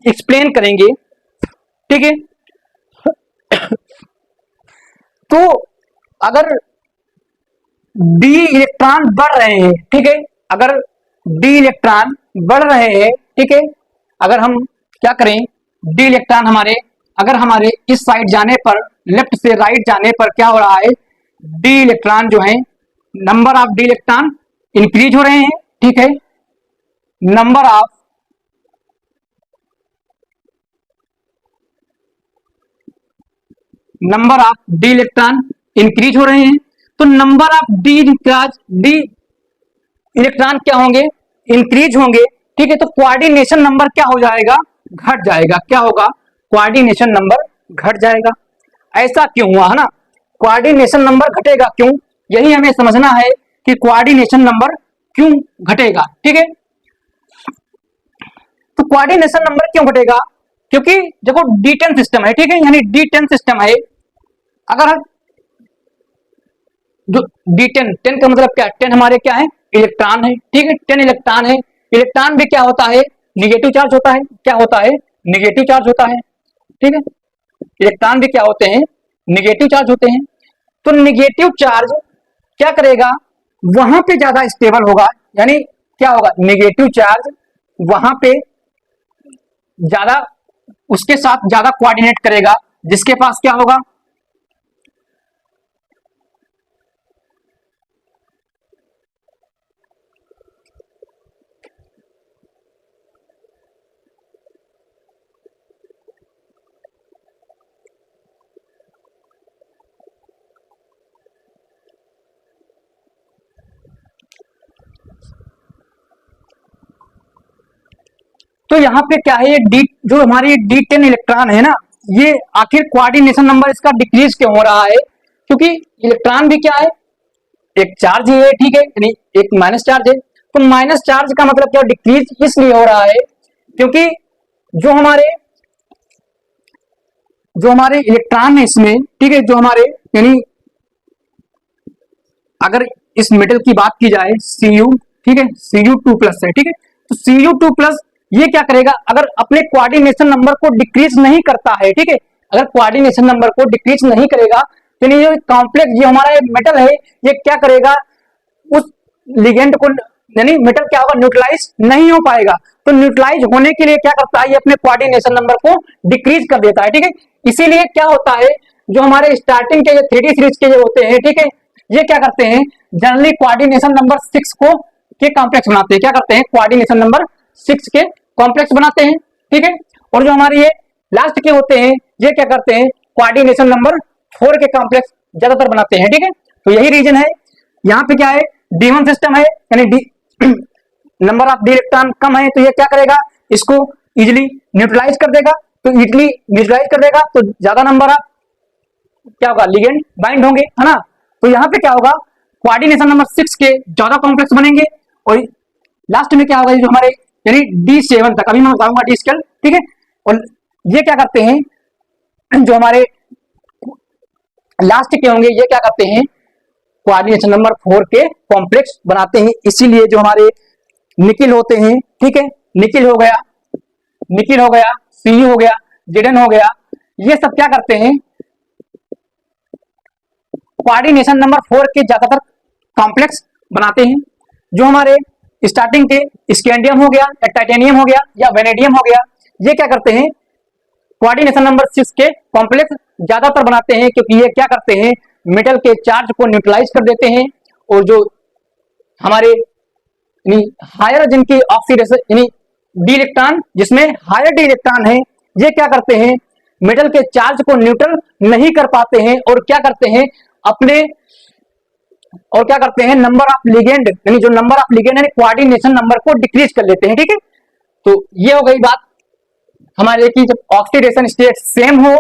एक्सप्लेन करेंगे, ठीक है। तो अगर डी इलेक्ट्रॉन बढ़ रहे हैं, ठीक है, अगर डी इलेक्ट्रॉन बढ़ रहे हैं, ठीक है, अगर हम क्या करें, डी इलेक्ट्रॉन हमारे, अगर हमारे इस साइड जाने पर लेफ्ट से राइट जाने पर क्या हो रहा है, डी इलेक्ट्रॉन जो है, number of D electron increase हो रहे हैं, ठीक है, number of D electron increase हो रहे हैं। तो नंबर ऑफ डी इलेक्ट्रॉन क्या होंगे, इंक्रीज होंगे, ठीक है। तो कोऑर्डिनेशन नंबर क्या हो जाएगा, घट जाएगा। क्या होगा, कोऑर्डिनेशन नंबर घट जाएगा। ऐसा क्यों हुआ है ना, कोऑर्डिनेशन नंबर घटेगा क्यों, यही हमें समझना है कि कोऑर्डिनेशन नंबर क्यों घटेगा, ठीक है। तो कोऑर्डिनेशन नंबर क्यों घटेगा, क्योंकि देखो D10 सिस्टम है, ठीक है, यानी D10 सिस्टम है। अगर जो D10, 10 का मतलब क्या, 10 हमारे क्या है, इलेक्ट्रॉन है, ठीक है, 10 इलेक्ट्रॉन है। इलेक्ट्रॉन भी क्या होता है, निगेटिव चार्ज होता है। क्या होता है, निगेटिव चार्ज होता है, ठीक है। इलेक्ट्रॉन भी क्या होते हैं, निगेटिव चार्ज होते हैं। तो निगेटिव चार्ज क्या करेगा, वहां पे ज्यादा स्टेबल होगा, यानी क्या होगा, निगेटिव चार्ज वहां पे ज्यादा, उसके साथ ज्यादा कोऑर्डिनेट करेगा, जिसके पास क्या होगा, तो यहाँ पे क्या है, ये डी जो हमारी D10 इलेक्ट्रॉन है ना, ये आखिर कोऑर्डिनेशन नंबर इसका डिक्रीज क्यों हो रहा है, क्योंकि इलेक्ट्रॉन भी क्या है, एक चार्ज ही है, ठीक है, यानी एक माइनस चार्ज है। तो माइनस चार्ज का मतलब क्या, डिक्रीज इसलिए हो रहा है क्योंकि जो हमारे इलेक्ट्रॉन है इसमें, ठीक है, जो हमारे यानी अगर इस मेटल की बात की जाए Cu, ठीक है, Cu2+ है, ठीक है। तो Cu2+ ये क्या करेगा, अगर अपने कोऑर्डिनेशन नंबर को डिक्रीज नहीं करता है, ठीक है, अगर कोऑर्डिनेशन नंबर को डिक्रीज नहीं करेगा तो ये कॉम्प्लेक्स जो हमारा मेटल है, ये क्या करेगा, उस लिगेंड को, यानी मेटल क्या होगा, न्यूट्रलाइज नहीं हो पाएगा। तो न्यूट्रलाइज होने के लिए क्या करता है, ये अपने कोऑर्डिनेशन नंबर को डिक्रीज कर देता है, ठीक है। इसीलिए क्या होता है, जो हमारे स्टार्टिंग के 3D सीरीज के जो होते हैं, ठीक है, ये क्या करते हैं, जनरली कोऑर्डिनेशन नंबर 6 को के कॉम्प्लेक्स बनाते हैं। क्या करते हैं, कोऑर्डिनेशन नंबर 6 के कॉम्प्लेक्स बनाते हैं, ठीक है। और जो हमारे ये लास्ट के होते हैं, ये क्या करते हैं, कोऑर्डिनेशन नंबर 4 के कॉम्प्लेक्स ज्यादातर बनाते हैं, ठीक है। तो यही रीजन है, यहाँ पे क्या है, D1 सिस्टम है, यानी नंबर ऑफ डी इलेक्ट्रॉन कम है, तो ये क्या करेगा, इसको इजिली न्यूट्रलाइज कर देगा। तो इजिली न्यूट्रलाइज कर देगा तो ज्यादा नंबर ऑफ क्या होगा, लिगेंड बाइंड होंगे, है ना। तो यहाँ पे क्या होगा, कोऑर्डिनेशन नंबर 6 के ज्यादा कॉम्प्लेक्स बनेंगे, और लास्ट में क्या होगा, जो हमारे यानी D7 तक, अभी मैं बताऊंगा डी स्केल, ठीक है। और ये क्या करते हैं, जो हमारे लास्ट के होंगे, ये क्या करते हैं, कोऑर्डिनेशन नंबर 4 के कॉम्प्लेक्स बनाते हैं। इसीलिए जो हमारे निकिल होते हैं, ठीक है, निकिल हो गया, Cu हो गया, Zn हो गया, ये सब क्या करते हैं, कोऑर्डिनेशन नंबर 4 के ज्यादातर कॉम्प्लेक्स बनाते हैं। जो हमारे स्टार्टिंग के स्कैंडियम हो गया, या टाइटेनियम हो गया, या वेनेडियम हो गया, ये क्या करते हैं, कोऑर्डिनेशन नंबर 6 के कॉम्प्लेक्स ज्यादातर बनाते हैं, क्योंकि ये क्या करते हैं, मेटल के चार्ज को न्यूट्रलाइज कर देते हैं। और जो हमारे हायर जिनकी ऑक्सीडेशन, यानी डी इलेक्ट्रॉन, जिसमें हायर डी इलेक्ट्रॉन है, ये क्या करते हैं, मेटल के चार्ज को न्यूट्रल नहीं कर पाते हैं, और क्या करते हैं, नंबर ऑफ लिगेंड, यानी जो नंबर ऑफ लिगेंड यानी कोऑर्डिनेशन नंबर को डिक्रीज कर लेते हैं, ठीक है। तो ये हो गई बात हमारे की, जब ऑक्सीडेशन स्टेट सेम हो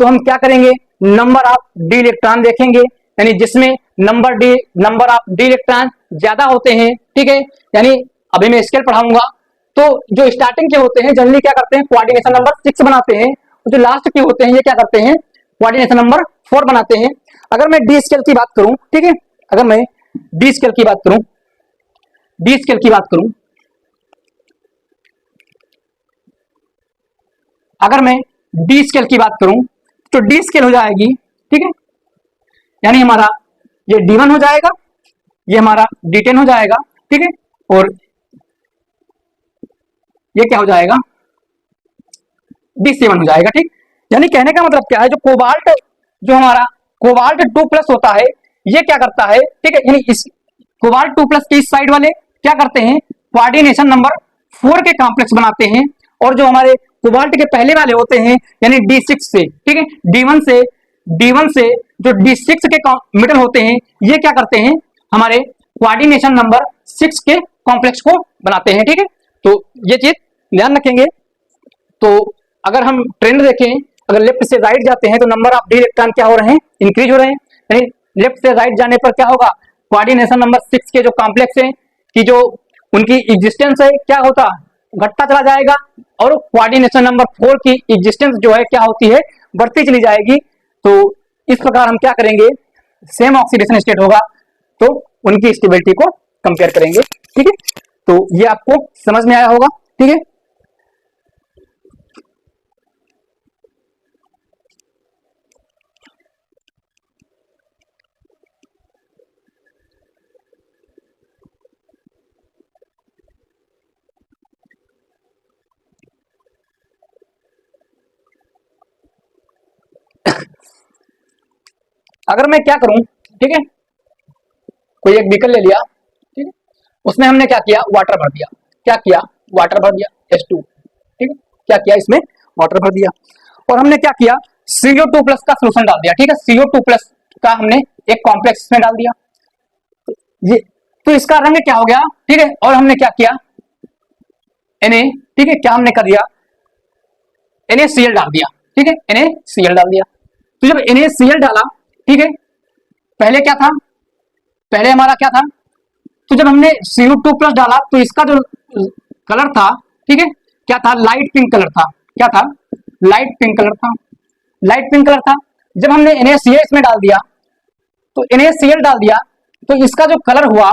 तो हम क्या करेंगे, नंबर ऑफ डी इलेक्ट्रॉन देखेंगे, यानी जिसमें नंबर ऑफ डी इलेक्ट्रॉन ज्यादा होते हैं, ठीक है। यानी अभी मैं स्केल पढ़ाऊंगा, तो जो स्टार्टिंग के होते हैं जनरली क्या करते हैं, कोऑर्डिनेशन नंबर 6 बनाते हैं, और जो लास्ट के होते हैं, ये क्या करते हैं, कोऑर्डिनेशन नंबर 4 बनाते हैं। अगर मैं डी स्केल की बात करूं, ठीक है, अगर मैं डी स्केल की बात करूं, अगर मैं डी स्केल की बात करूं, तो डी स्केल हो जाएगी, ठीक है, यानी हमारा ये D1 हो जाएगा, ये हमारा D10 हो जाएगा, ठीक है, और ये क्या हो जाएगा, D7 हो जाएगा, ठीक। यानी कहने का मतलब क्या है, जो कोबाल्ट जो हमारा कोबाल्ट 2 प्लस होता है ये क्या करता है, ठीक है, यानी इस कोबाल्ट 2 प्लस के इस साइड वाले क्या करते हैं, कोऑर्डिनेशन नंबर 4 के कॉम्प्लेक्स बनाते हैं, और जो हमारे कोबाल्ट के पहले वाले होते हैं यानी D6 से, ठीक है, D1 से जो D6 के मिडल होते हैं ये क्या करते हैं, हमारे कोऑर्डिनेशन नंबर 6 के कॉम्प्लेक्स को बनाते हैं, ठीक है। तो ये चीज ध्यान रखेंगे। तो अगर हम ट्रेंड देखें, अगर लेफ्ट से राइट जाते हैं तो नंबर ऑफ डी इलेक्ट्रॉन क्या हो रहे हैं, इंक्रीज हो रहे हैं, यानी लेफ्ट से राइट जाने पर क्या होगा, कोऑर्डिनेशन नंबर 6 के जो कॉम्प्लेक्स हैं कि जो उनकी एग्जिस्टेंस है क्या होता, घटता चला जाएगा, और कोऑर्डिनेशन नंबर 4 की एग्जिस्टेंस जो है क्या होती है, बढ़ती चली जाएगी। तो इस प्रकार हम क्या करेंगे, सेम ऑक्सीडेशन स्टेट होगा तो उनकी स्टेबिलिटी को कंपेयर करेंगे, ठीक है। तो ये आपको समझ में आया होगा, ठीक है। अगर मैं क्या करूं, ठीक है, कोई एक बीकर ले लिया, ठीक है, उसमें हमने क्या किया, वाटर भर दिया, क्या किया, वाटर भर दिया H2, ठीक है, क्या किया, इसमें वाटर भर दिया, और हमने क्या किया, CO2 प्लस का सोल्यूशन डाल दिया, ठीक है, CO2 प्लस का हमने एक कॉम्प्लेक्स में डाल दिया, ये तो इसका रंग क्या हो गया, ठीक है, और हमने क्या किया, Na, ठीक है, क्या हमने कर दिया, NaCl डाल दिया, ठीक है, NaCl डाल दिया। तो जब NaCl डाला, ठीक है, पहले क्या था, पहले हमारा क्या था, तो जब हमने CO2 प्लस डाला तो इसका जो कलर था, ठीक है, क्या था, लाइट पिंक कलर था, क्या था, लाइट पिंक कलर था, लाइट पिंक कलर था। जब हमने NaCl इसमें डाल दिया, तो NaCl डाल दिया तो इसका जो कलर हुआ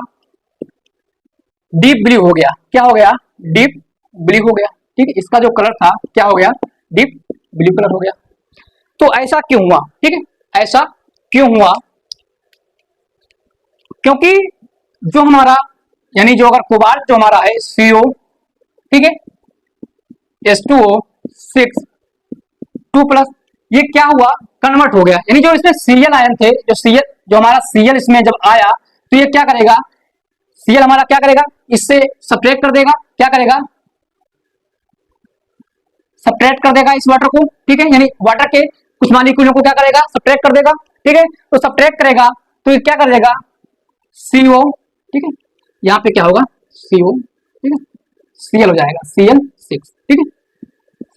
डीप ब्लू हो गया, क्या हो गया, डीप ब्लू हो गया, ठीक है, इसका जो कलर था क्या हो गया, डीप ब्लू कलर हो गया। तो ऐसा क्यों हुआ, ठीक है, ऐसा क्यों हुआ, क्योंकि जो हमारा यानी जो अगर कोबाल्ट जो हमारा है CO, ठीक है, H2O6 2 प्लस, ये क्या हुआ, कन्वर्ट हो गया, यानी जो इसमें Cl आयन थे, जो हमारा Cl इसमें जब आया तो ये क्या करेगा, Cl हमारा क्या करेगा, इससे सब्ट्रैक्ट कर देगा, क्या करेगा, सब्ट्रैक्ट कर देगा इस वाटर को, ठीक है, यानी वाटर के कुछ मॉलिक्यूलों को क्या करेगा, सब्ट्रैक्ट कर देगा, ठीक है, तो सब्ट्रैक्ट करेगा तो ये क्या कर देगा, CO, ठीक है, यहाँ पे क्या होगा, CO, ठीक है, Cl हो जाएगा, Cl6, ठीक है,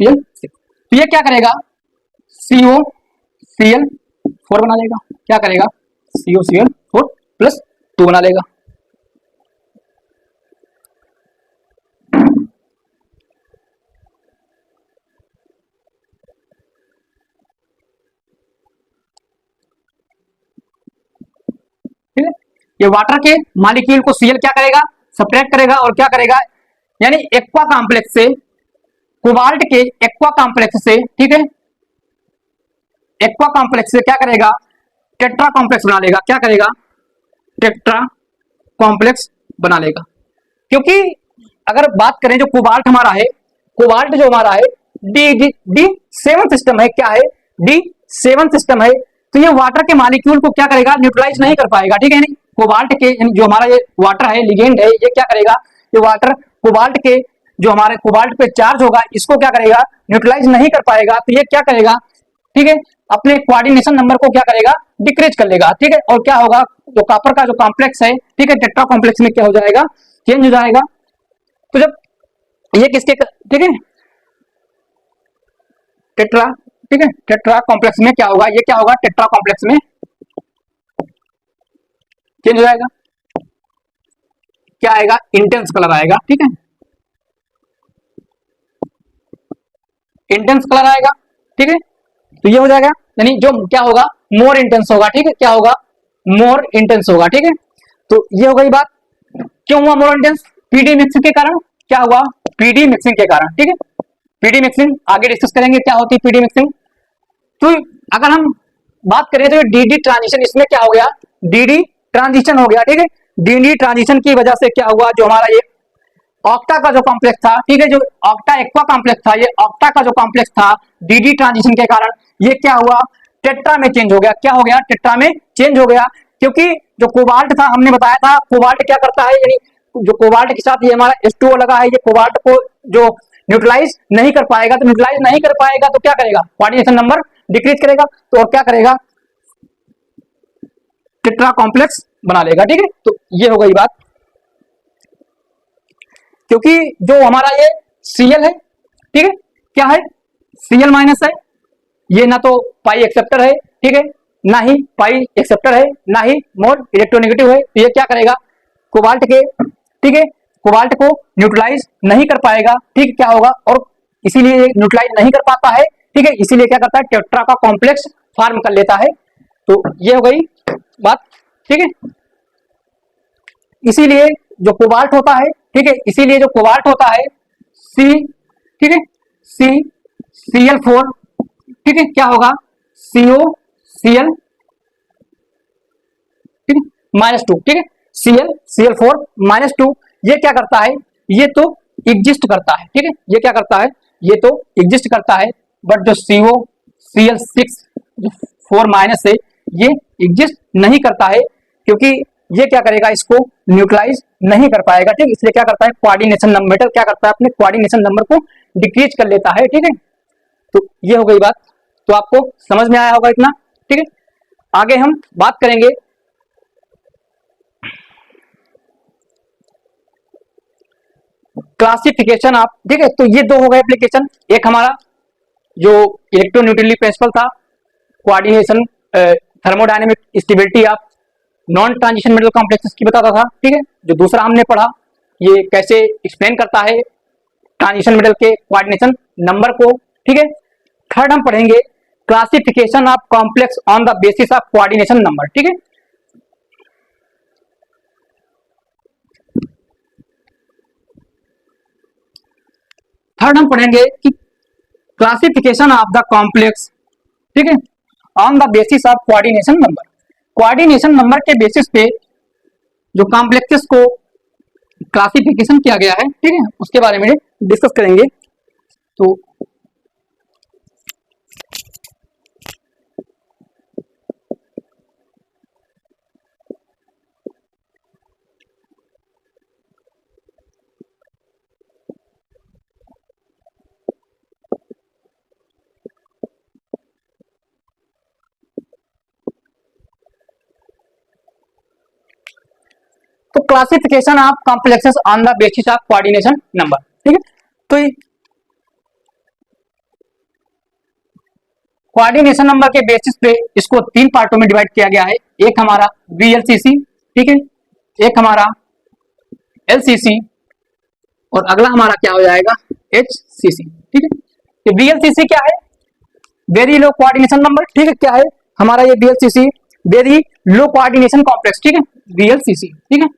Cl6, तो ये क्या करेगा, CO Cl4 बना लेगा, क्या करेगा, CO Cl4 प्लस 2 बना लेगा। ठीक है, ये वाटर के मॉलिक्यूल को Cl क्या करेगा, सब्ट्रैक्ट करेगा, और क्या करेगा, यानी एक्वा कॉम्प्लेक्स से, कोबाल्ट के एक्वा कॉम्प्लेक्स से, ठीक है, एक्वा कॉम्प्लेक्स से क्या करेगा, टेट्रा कॉम्प्लेक्स बना लेगा, क्या करेगा, टेट्रा कॉम्प्लेक्स बना लेगा। क्योंकि अगर बात करें जो कोबाल्ट हमारा है, कोबाल्ट जो हमारा है D7 सिस्टम है, क्या है, D7 सिस्टम है, तो ये वाटर के मॉलिक्यूल को क्या करेगा, न्यूट्रलाइज नहीं कर पाएगा, ठीक है, नहीं कोबाल्ट के जो हमारा ये वाटर है, लिगेंड है, ये क्या करेगा, ये वाटर कोबाल्ट के जो हमारे कोबाल्ट पे चार्ज होगा इसको क्या करेगा, न्यूट्रलाइज नहीं कर पाएगा, तो ये क्या करेगा, ठीक है, अपने कोऑर्डिनेशन नंबर को क्या करेगा, डिक्रीज कर लेगा, ठीक है, और क्या होगा, जो कॉपर का जो कॉम्प्लेक्स है, ठीक है, टेट्रा कॉम्प्लेक्स में क्या हो जाएगा, चेंज हो जाएगा। तो जब ये किसके, ठीक है, टेट्रा, ठीक है, टेट्रा कॉम्प्लेक्स में क्या होगा, ये क्या होगा, टेट्रा कॉम्प्लेक्स में चेंज हो जाएगा, क्या आएगा, इंटेंस कलर आएगा, ठीक है, इंटेंस कलर आएगा, ठीक है, तो ये हो जाएगा, यानी जो क्या होगा, मोर इंटेंस होगा, ठीक है, क्या होगा, मोर इंटेंस होगा, ठीक है। तो ये हो गई बात, क्यों हुआ मोर इंटेंस, पीडी मिक्सिंग के कारण, क्या हुआ, पीडी मिक्सिंग के कारण, ठीक है, पीडी मिक्सिंग आगे डिस्कस करेंगे क्या होती है पीडी मिक्सिंग। तो अगर हम बात करें तो डीडी ट्रांजिशन, इसमें क्या हो गया, डीडी ट्रांजिशन हो गया, ठीक है, डीडी ट्रांजिशन की वजह से क्या हुआ, जो हमारा ये ऑक्टा का जो कॉम्प्लेक्स था, ठीक है, जो ऑक्टा एक्वा कॉम्प्लेक्स था, ये ऑक्टा का जो कॉम्प्लेक्स था, डीडी ट्रांजिशन के कारण ये क्या हुआ, टेट्रा में चेंज हो गया। क्या हो गया? टेट्रा में चेंज हो गया, क्योंकि जो कोबाल्ट था हमने बताया था, कोबाल्ट क्या करता है, यानी जो कोबाल्ट के साथ ये हमारा H2O लगा है, ये कोबाल्ट को जो न्यूट्रलाइज नहीं कर पाएगा, तो न्यूट्रलाइज नहीं कर पाएगा तो क्या करेगा? कोऑर्डिनेशन नंबर डिक्रीज करेगा, तो और क्या करेगा? टेट्रा कॉम्प्लेक्स बना लेगा। ठीक है, तो ये हो गई बात। क्योंकि जो हमारा ये Cl है, ठीक है, क्या है? Cl माइनस है, ये ना तो पाई एक्सेप्टर है, ठीक है, ना ही पाई एक्सेप्टर है, ना ही मोल इलेक्ट्रोनेगेटिव है, तो ये क्या करेगा? कोबाल्ट के, ठीक है, कोबाल्ट को न्यूट्रलाइज नहीं कर पाएगा। ठीक, क्या होगा? और इसीलिए न्यूट्रलाइज नहीं कर पाता है, ठीक है, इसीलिए क्या करता है? टेट्रा का कॉम्प्लेक्स फॉर्म कर लेता है। तो ये हो गई बात। ठीक है, इसीलिए जो कोबाल्ट होता है, ठीक है, इसीलिए जो कोबाल्ट होता है C, ठीक है, Cl4, ठीक है, क्या होगा? COCl, ठीक है, -2, ठीक है, Cl4 -2, ये क्या करता है? ये तो एग्जिस्ट करता है, ठीक है, ये क्या करता है? ये तो एग्जिस्ट करता है, बट जो COCl6 जो 4 माइनस है, ये एग्जिस्ट नहीं करता है, क्योंकि ये क्या करेगा? इसको न्यूट्रलाइज नहीं कर पाएगा। ठीक, इसलिए क्या करता है? कोऑर्डिनेशन नंबर क्या करता है? अपने कोऑर्डिनेशन नंबर को डिक्रीज कर लेता है। ठीक है, तो ये हो गई बात। तो आपको समझ में आया होगा इतना। ठीक है, आगे हम बात करेंगे क्लासिफिकेशन ऑफ, ठीक है, तो ये दो हो गए एप्लीकेशन। एक हमारा जो इलेक्ट्रोन्यूट्रलिटी प्रिंसिपल था, coordination, thermodynamic stability of non transition metal complexes की बताता था। ठीक है, जो दूसरा हमने पढ़ा, ये कैसे एक्सप्लेन करता है ट्रांजिशन मेटल के कोऑर्डिनेशन नंबर को। ठीक है, थर्ड हम पढ़ेंगे classification of complex on the basis of coordination number. ठीक है, थर्ड हम पढ़ेंगे कि क्लासिफिकेशन ऑफ द कॉम्प्लेक्स, ठीक है, on the basis of coordination number. Coordination number के बेसिस पे जो कॉम्प्लेक्सेस को क्लासिफिकेशन किया गया है, ठीक है, उसके बारे में डिस्कस करेंगे। तो classification of complexes on the basis of coordination number. ठीक है, तो कोऑर्डिनेशन नंबर के बेसिस पे इसको तीन पार्टों में डिवाइड किया गया है। एक हमारा VLCC, ठीक है, एक हमारा LCC, और अगला हमारा क्या हो जाएगा? HCC। ठीक है, तो VLCC क्या है? Very low coordination number. ठीक है, क्या है हमारा ये VLCC? Very low coordination complex. ठीक है, VLCC, ठीक है,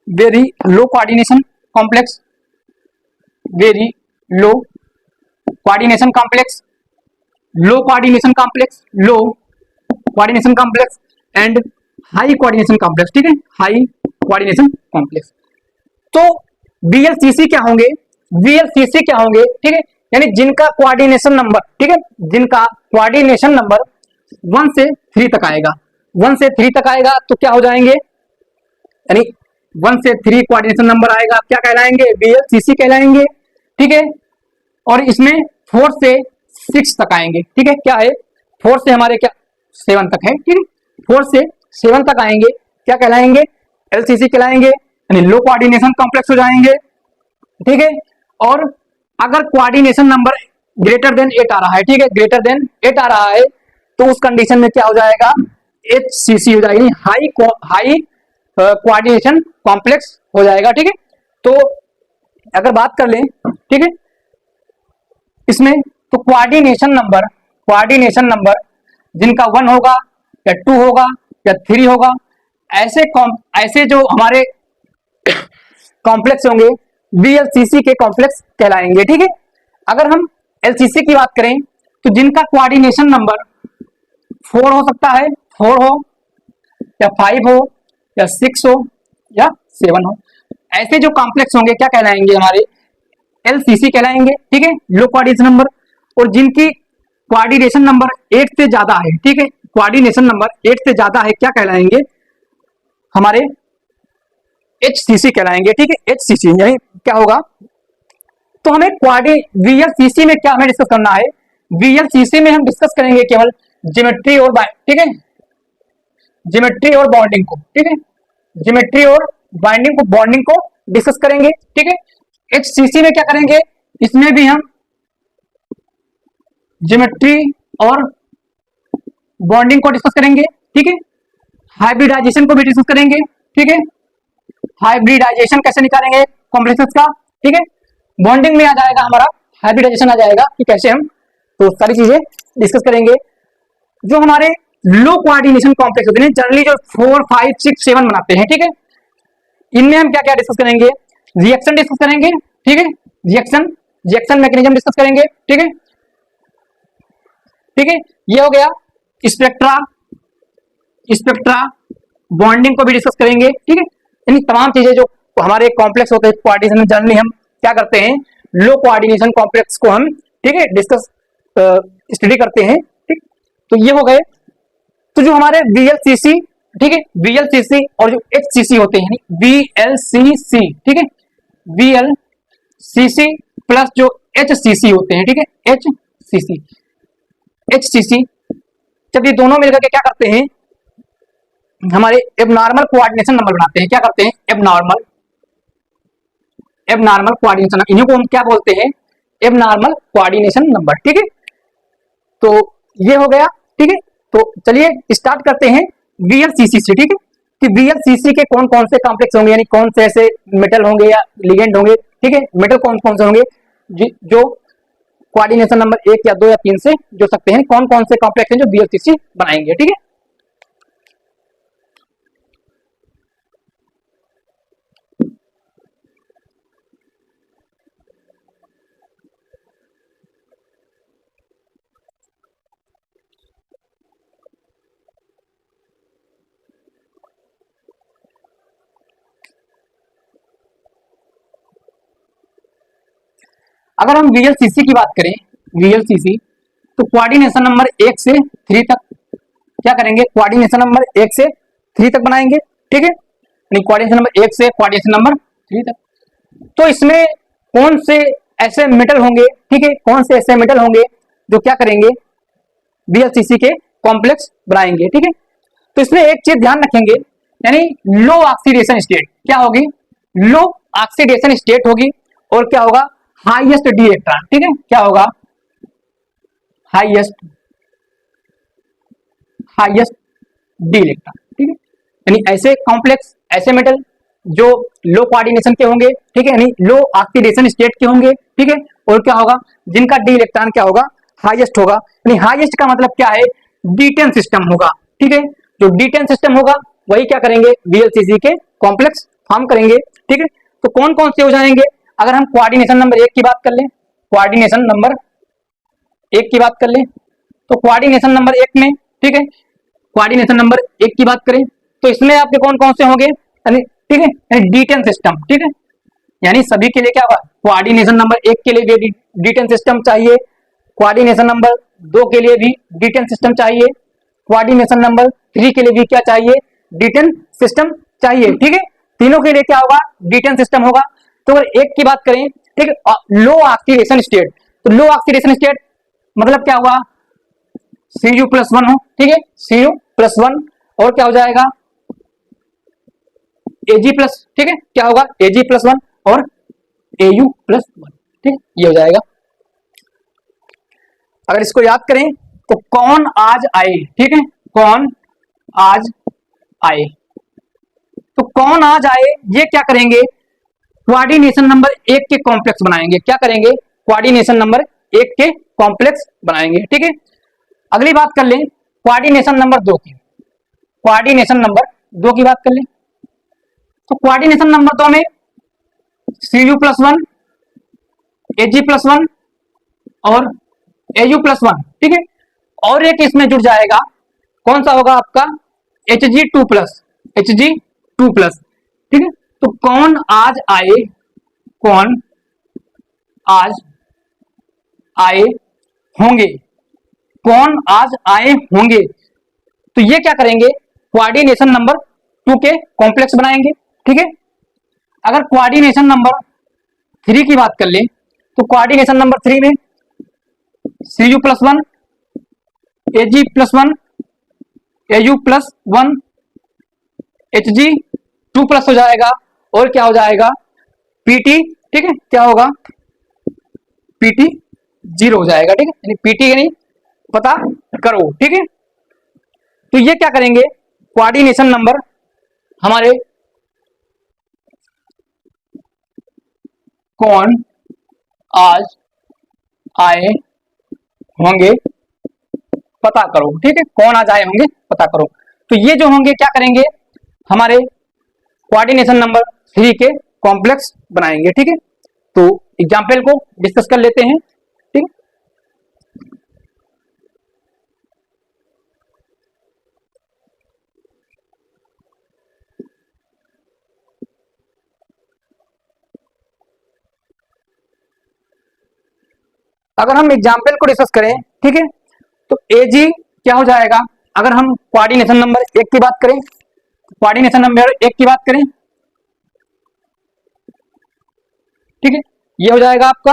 very low coordination complex, very low coordination complex, low coordination complex, low coordination complex and high coordination complex. ठीक है, हाई कोऑर्डिनेशन कॉम्प्लेक्स। तो VLCC क्या होंगे? VLCC क्या होंगे? ठीक है, यानी जिनका कोऑर्डिनेशन नंबर, ठीक है, जिनका कोऑर्डिनेशन नंबर 1 से 3 तक आएगा। 1 से 3 तक आएगा तो क्या हो जाएंगे? यानी 1 से 3 कोऑर्डिनेशन नंबर आएगा, क्या कहलाएंगे? VLCC कहलाएंगे। ठीक है, और इसमें 4 से 6 तक आएंगे। ठीक है, क्या है? 4 से हमारे क्या 7 तक है। ठीक है, 4 से 7 तक आएंगे, क्या कहलाएंगे? LCC कहलाएंगे, यानी लो कोऑर्डिनेशन कॉम्प्लेक्स हो जाएंगे। ठीक है, और अगर कोऑर्डिनेशन नंबर ग्रेटर देन 8 आ रहा है, ठीक है, ग्रेटर देन 8 आ रहा है, तो उस कंडीशन में क्या हो जाएगा? HCC हो जाएगी, हाई कोऑर्डिनेशन कॉम्प्लेक्स हो जाएगा। ठीक है, तो अगर बात कर लें, ठीक है, इसमें तो कोऑर्डिनेशन नंबर जिनका 1 होगा या 2 होगा या 3 होगा, ऐसे जो हमारे कॉम्प्लेक्स होंगे VLCC के कॉम्प्लेक्स कहलाएंगे। ठीक है, अगर हम LCC की बात करें तो जिनका कोऑर्डिनेशन नंबर 4 हो सकता है, 4 हो या 5 हो या 6 हो या 7 हो, ऐसे जो कॉम्प्लेक्स होंगे क्या कहलाएंगे? हमारे LCC कहलाएंगे। ठीक है, लो कोऑर्डिनेशन नंबर। और जिनकी कोऑर्डिनेशन नंबर 8 से ज्यादा है, ठीक है, कोऑर्डिनेशन नंबर 8 से ज्यादा है, क्या कहलाएंगे, हमारे HCC कहलाएंगे, ठीक है, HCC यानी क्या होगा, तो हमें VLCC में क्या हमें डिस्कस करना है, VLCC में हम डिस्कस करेंगे केवल ज्योमेट्री और ठीक है, ज्योमेट्री और बॉन्डिंग को, ठीक है, ज्योमेट्री और बॉन्डिंग को डिस्कस करेंगे, ठीक है। HCC में क्या करेंगे, इसमें भी हम ज्योमेट्री और बॉन्डिंग को डिस्कस करेंगे, ठीक है, हाइब्रिडाइजेशन को भी डिस्कस करेंगे, ठीक है, हाइब्रिडाइजेशन कैसे निकालेंगे कॉम्प्लेक्सेस का, ठीक है, बॉन्डिंग में आ जाएगा हमारा हाइब्रिडाइजेशन आ जाएगा कि कैसे हम, तो सारी चीजें डिस्कस करेंगे। जो हमारे लो कोऑर्डिनेशन कॉम्प्लेक्स होते हैं जनरली जो 4, 5, 6, 7 बनाते हैं, ठीक है, इनमें हम क्या क्या डिस्कस करेंगे, रिएक्शन डिस्कस करेंगे, ठीक है, रिएक्शन मैकेनिज्म डिस्कस करेंगे, ठीक है, ठीक है, ये हो गया स्पेक्ट्रा बॉन्डिंग को भी डिस्कस करेंगे, ठीक है, यानी तमाम चीजें जो हमारे कॉम्प्लेक्स होते हैं कोऑर्डिनेशन में जनरली हम क्या करते हैं, लो कोऑर्डिनेशन कॉम्प्लेक्स को हम, ठीक है, डिस्कस स्टडी करते हैं, ठीक, तो ये हो गए। तो जो हमारे VLCC, ठीक है, VLCC और जो HCC होते हैं, VLCC, ठीक है, VLCC प्लस जो HCC होते हैं, ठीक है, HCC जब ये दोनों मिलकर के क्या करते हैं, हमारे एबनॉर्मल कोऑर्डिनेशन नंबर बनाते हैं, क्या करते हैं, एबनॉर्मल कोऑर्डिनेशन, इन्हीं को हम क्या बोलते हैं, एबनॉर्मल कोऑर्डिनेशन नंबर, ठीक है। तो ये हो गया, ठीक है, तो चलिए स्टार्ट करते हैं VLCC से, ठीक है, कि VLCC के कौन कौन से कॉम्प्लेक्स होंगे, यानी कौन से ऐसे मेटल होंगे या लिगेंड होंगे, ठीक है, मेटल कौन कौन से होंगे जो कोऑर्डिनेशन नंबर 1 या 2 या 3 से जुड़ सकते हैं, कौन कौन से कॉम्प्लेक्स हैं जो VLCC बनाएंगे, ठीक है। अगर हम VLCC की बात करें, VLCC तो कोऑर्डिनेशन नंबर 1 से 3 तक क्या करेंगे, कोऑर्डिनेशन नंबर 1 से 3 तक बनाएंगे, ठीक है, यानी कोऑर्डिनेशन नंबर 1 से कोऑर्डिनेशन नंबर 3 तक। तो इसमें कौन से ऐसे मेटल होंगे, ठीक है, कौन से ऐसे मेटल होंगे जो क्या करेंगे, VLCC के कॉम्प्लेक्स बनाएंगे, ठीक है। तो इसमें एक चीज ध्यान रखेंगे, यानी लो ऑक्सीडेशन स्टेट क्या होगी, लो ऑक्सीडेशन स्टेट होगी, और क्या होगा, हाईएस्ट डी इलेक्ट्रॉन, ठीक है, क्या होगा, हाईएस्ट डी इलेक्ट्रॉन, ठीक है, यानी ऐसे कॉम्प्लेक्स, ऐसे मेटल जो लो कोऑर्डिनेशन के होंगे, ठीक है, यानी लो ऑक्सीडेशन स्टेट के होंगे, ठीक है, और क्या होगा, जिनका डी इलेक्ट्रॉन क्या होगा, हाईएस्ट होगा, यानी हाईएस्ट का मतलब क्या है, D10 सिस्टम होगा, ठीक है, जो D10 सिस्टम होगा वही क्या करेंगे, VLCC के कॉम्प्लेक्स फॉर्म करेंगे, ठीक है। तो कौन कौन से हो जाएंगे, अगर हम कोऑर्डिनेशन नंबर 1 की बात कर लें, कोऑर्डिनेशन नंबर 1 की बात कर लें, तो कोऑर्डिनेशन नंबर 1 में, ठीक है, कोऑर्डिनेशन नंबर 1 की बात करें तो इसमें आपके कौन कौन से होंगे, यानी ठीक है, D10 सिस्टम, ठीक है, यानी सभी के लिए क्या होगा, कोऑर्डिनेशन नंबर 1 के लिए भी D10 सिस्टम चाहिए, कोऑर्डिनेशन नंबर 2 के लिए भी D10 सिस्टम चाहिए, कोऑर्डिनेशन नंबर 3 के लिए भी क्या चाहिए, D10 सिस्टम चाहिए, ठीक है, तीनों के लिए क्या होगा, D10 सिस्टम होगा। तो अगर 1 की बात करें, ठीक है, लो ऑक्सीडेशन स्टेट, तो लो ऑक्सीडेशन स्टेट मतलब क्या हुआ, Cu+1 हो, ठीक है, Cu+1 और क्या हो जाएगा, Ag+, ठीक है, क्या होगा, Ag+1 और Au+1, ठीक है, ये हो जाएगा। अगर इसको याद करें तो कौन आज आए, ठीक है, कौन आज आए, तो कौन आज आए ये क्या करेंगे, कोऑर्डिनेशन नंबर 1 के कॉम्प्लेक्स बनाएंगे, क्या करेंगे, कोऑर्डिनेशन नंबर 1 के कॉम्प्लेक्स बनाएंगे, ठीक है। अगली बात कर लें कोऑर्डिनेशन नंबर 2 की, कोऑर्डिनेशन नंबर 2 की बात कर लें, तो कोऑर्डिनेशन नंबर 2 में Cu+1 Ag+1 और Au+1, ठीक है, और एक इसमें जुड़ जाएगा, कौन सा होगा आपका, Hg2+, ठीक है। तो कौन आज आए, कौन आज आए होंगे, कौन आज आए होंगे, तो ये क्या करेंगे, कोऑर्डिनेशन नंबर 2 के कॉम्प्लेक्स बनाएंगे। ठीक है, अगर कोऑर्डिनेशन नंबर 3 की बात कर ले तो कोऑर्डिनेशन नंबर 3 में Cu plus 1, Ag plus 1, Au plus 1, Hg 2 plus हो जाएगा, और क्या हो जाएगा Pt। ठीक है, क्या होगा Pt 0 हो जाएगा। ठीक है, यानी Pt यानी पता करो। ठीक है, तो ये क्या करेंगे, कोऑर्डिनेशन नंबर हमारे कौन आज आए होंगे पता करो। ठीक है, कौन आज आए होंगे पता करो। तो ये जो होंगे क्या करेंगे, हमारे कोऑर्डिनेशन नंबर 3 के कॉम्प्लेक्स बनाएंगे। ठीक है, तो एग्जाम्पल को डिस्कस कर लेते हैं। ठीक है, अगर हम एग्जाम्पल को डिस्कस करें, ठीक है, तो Ag क्या हो जाएगा, अगर हम कोऑर्डिनेशन नंबर 1 की बात करें, कोऑर्डिनेशन नंबर 1 की बात करें, ठीक है, ये हो जाएगा आपका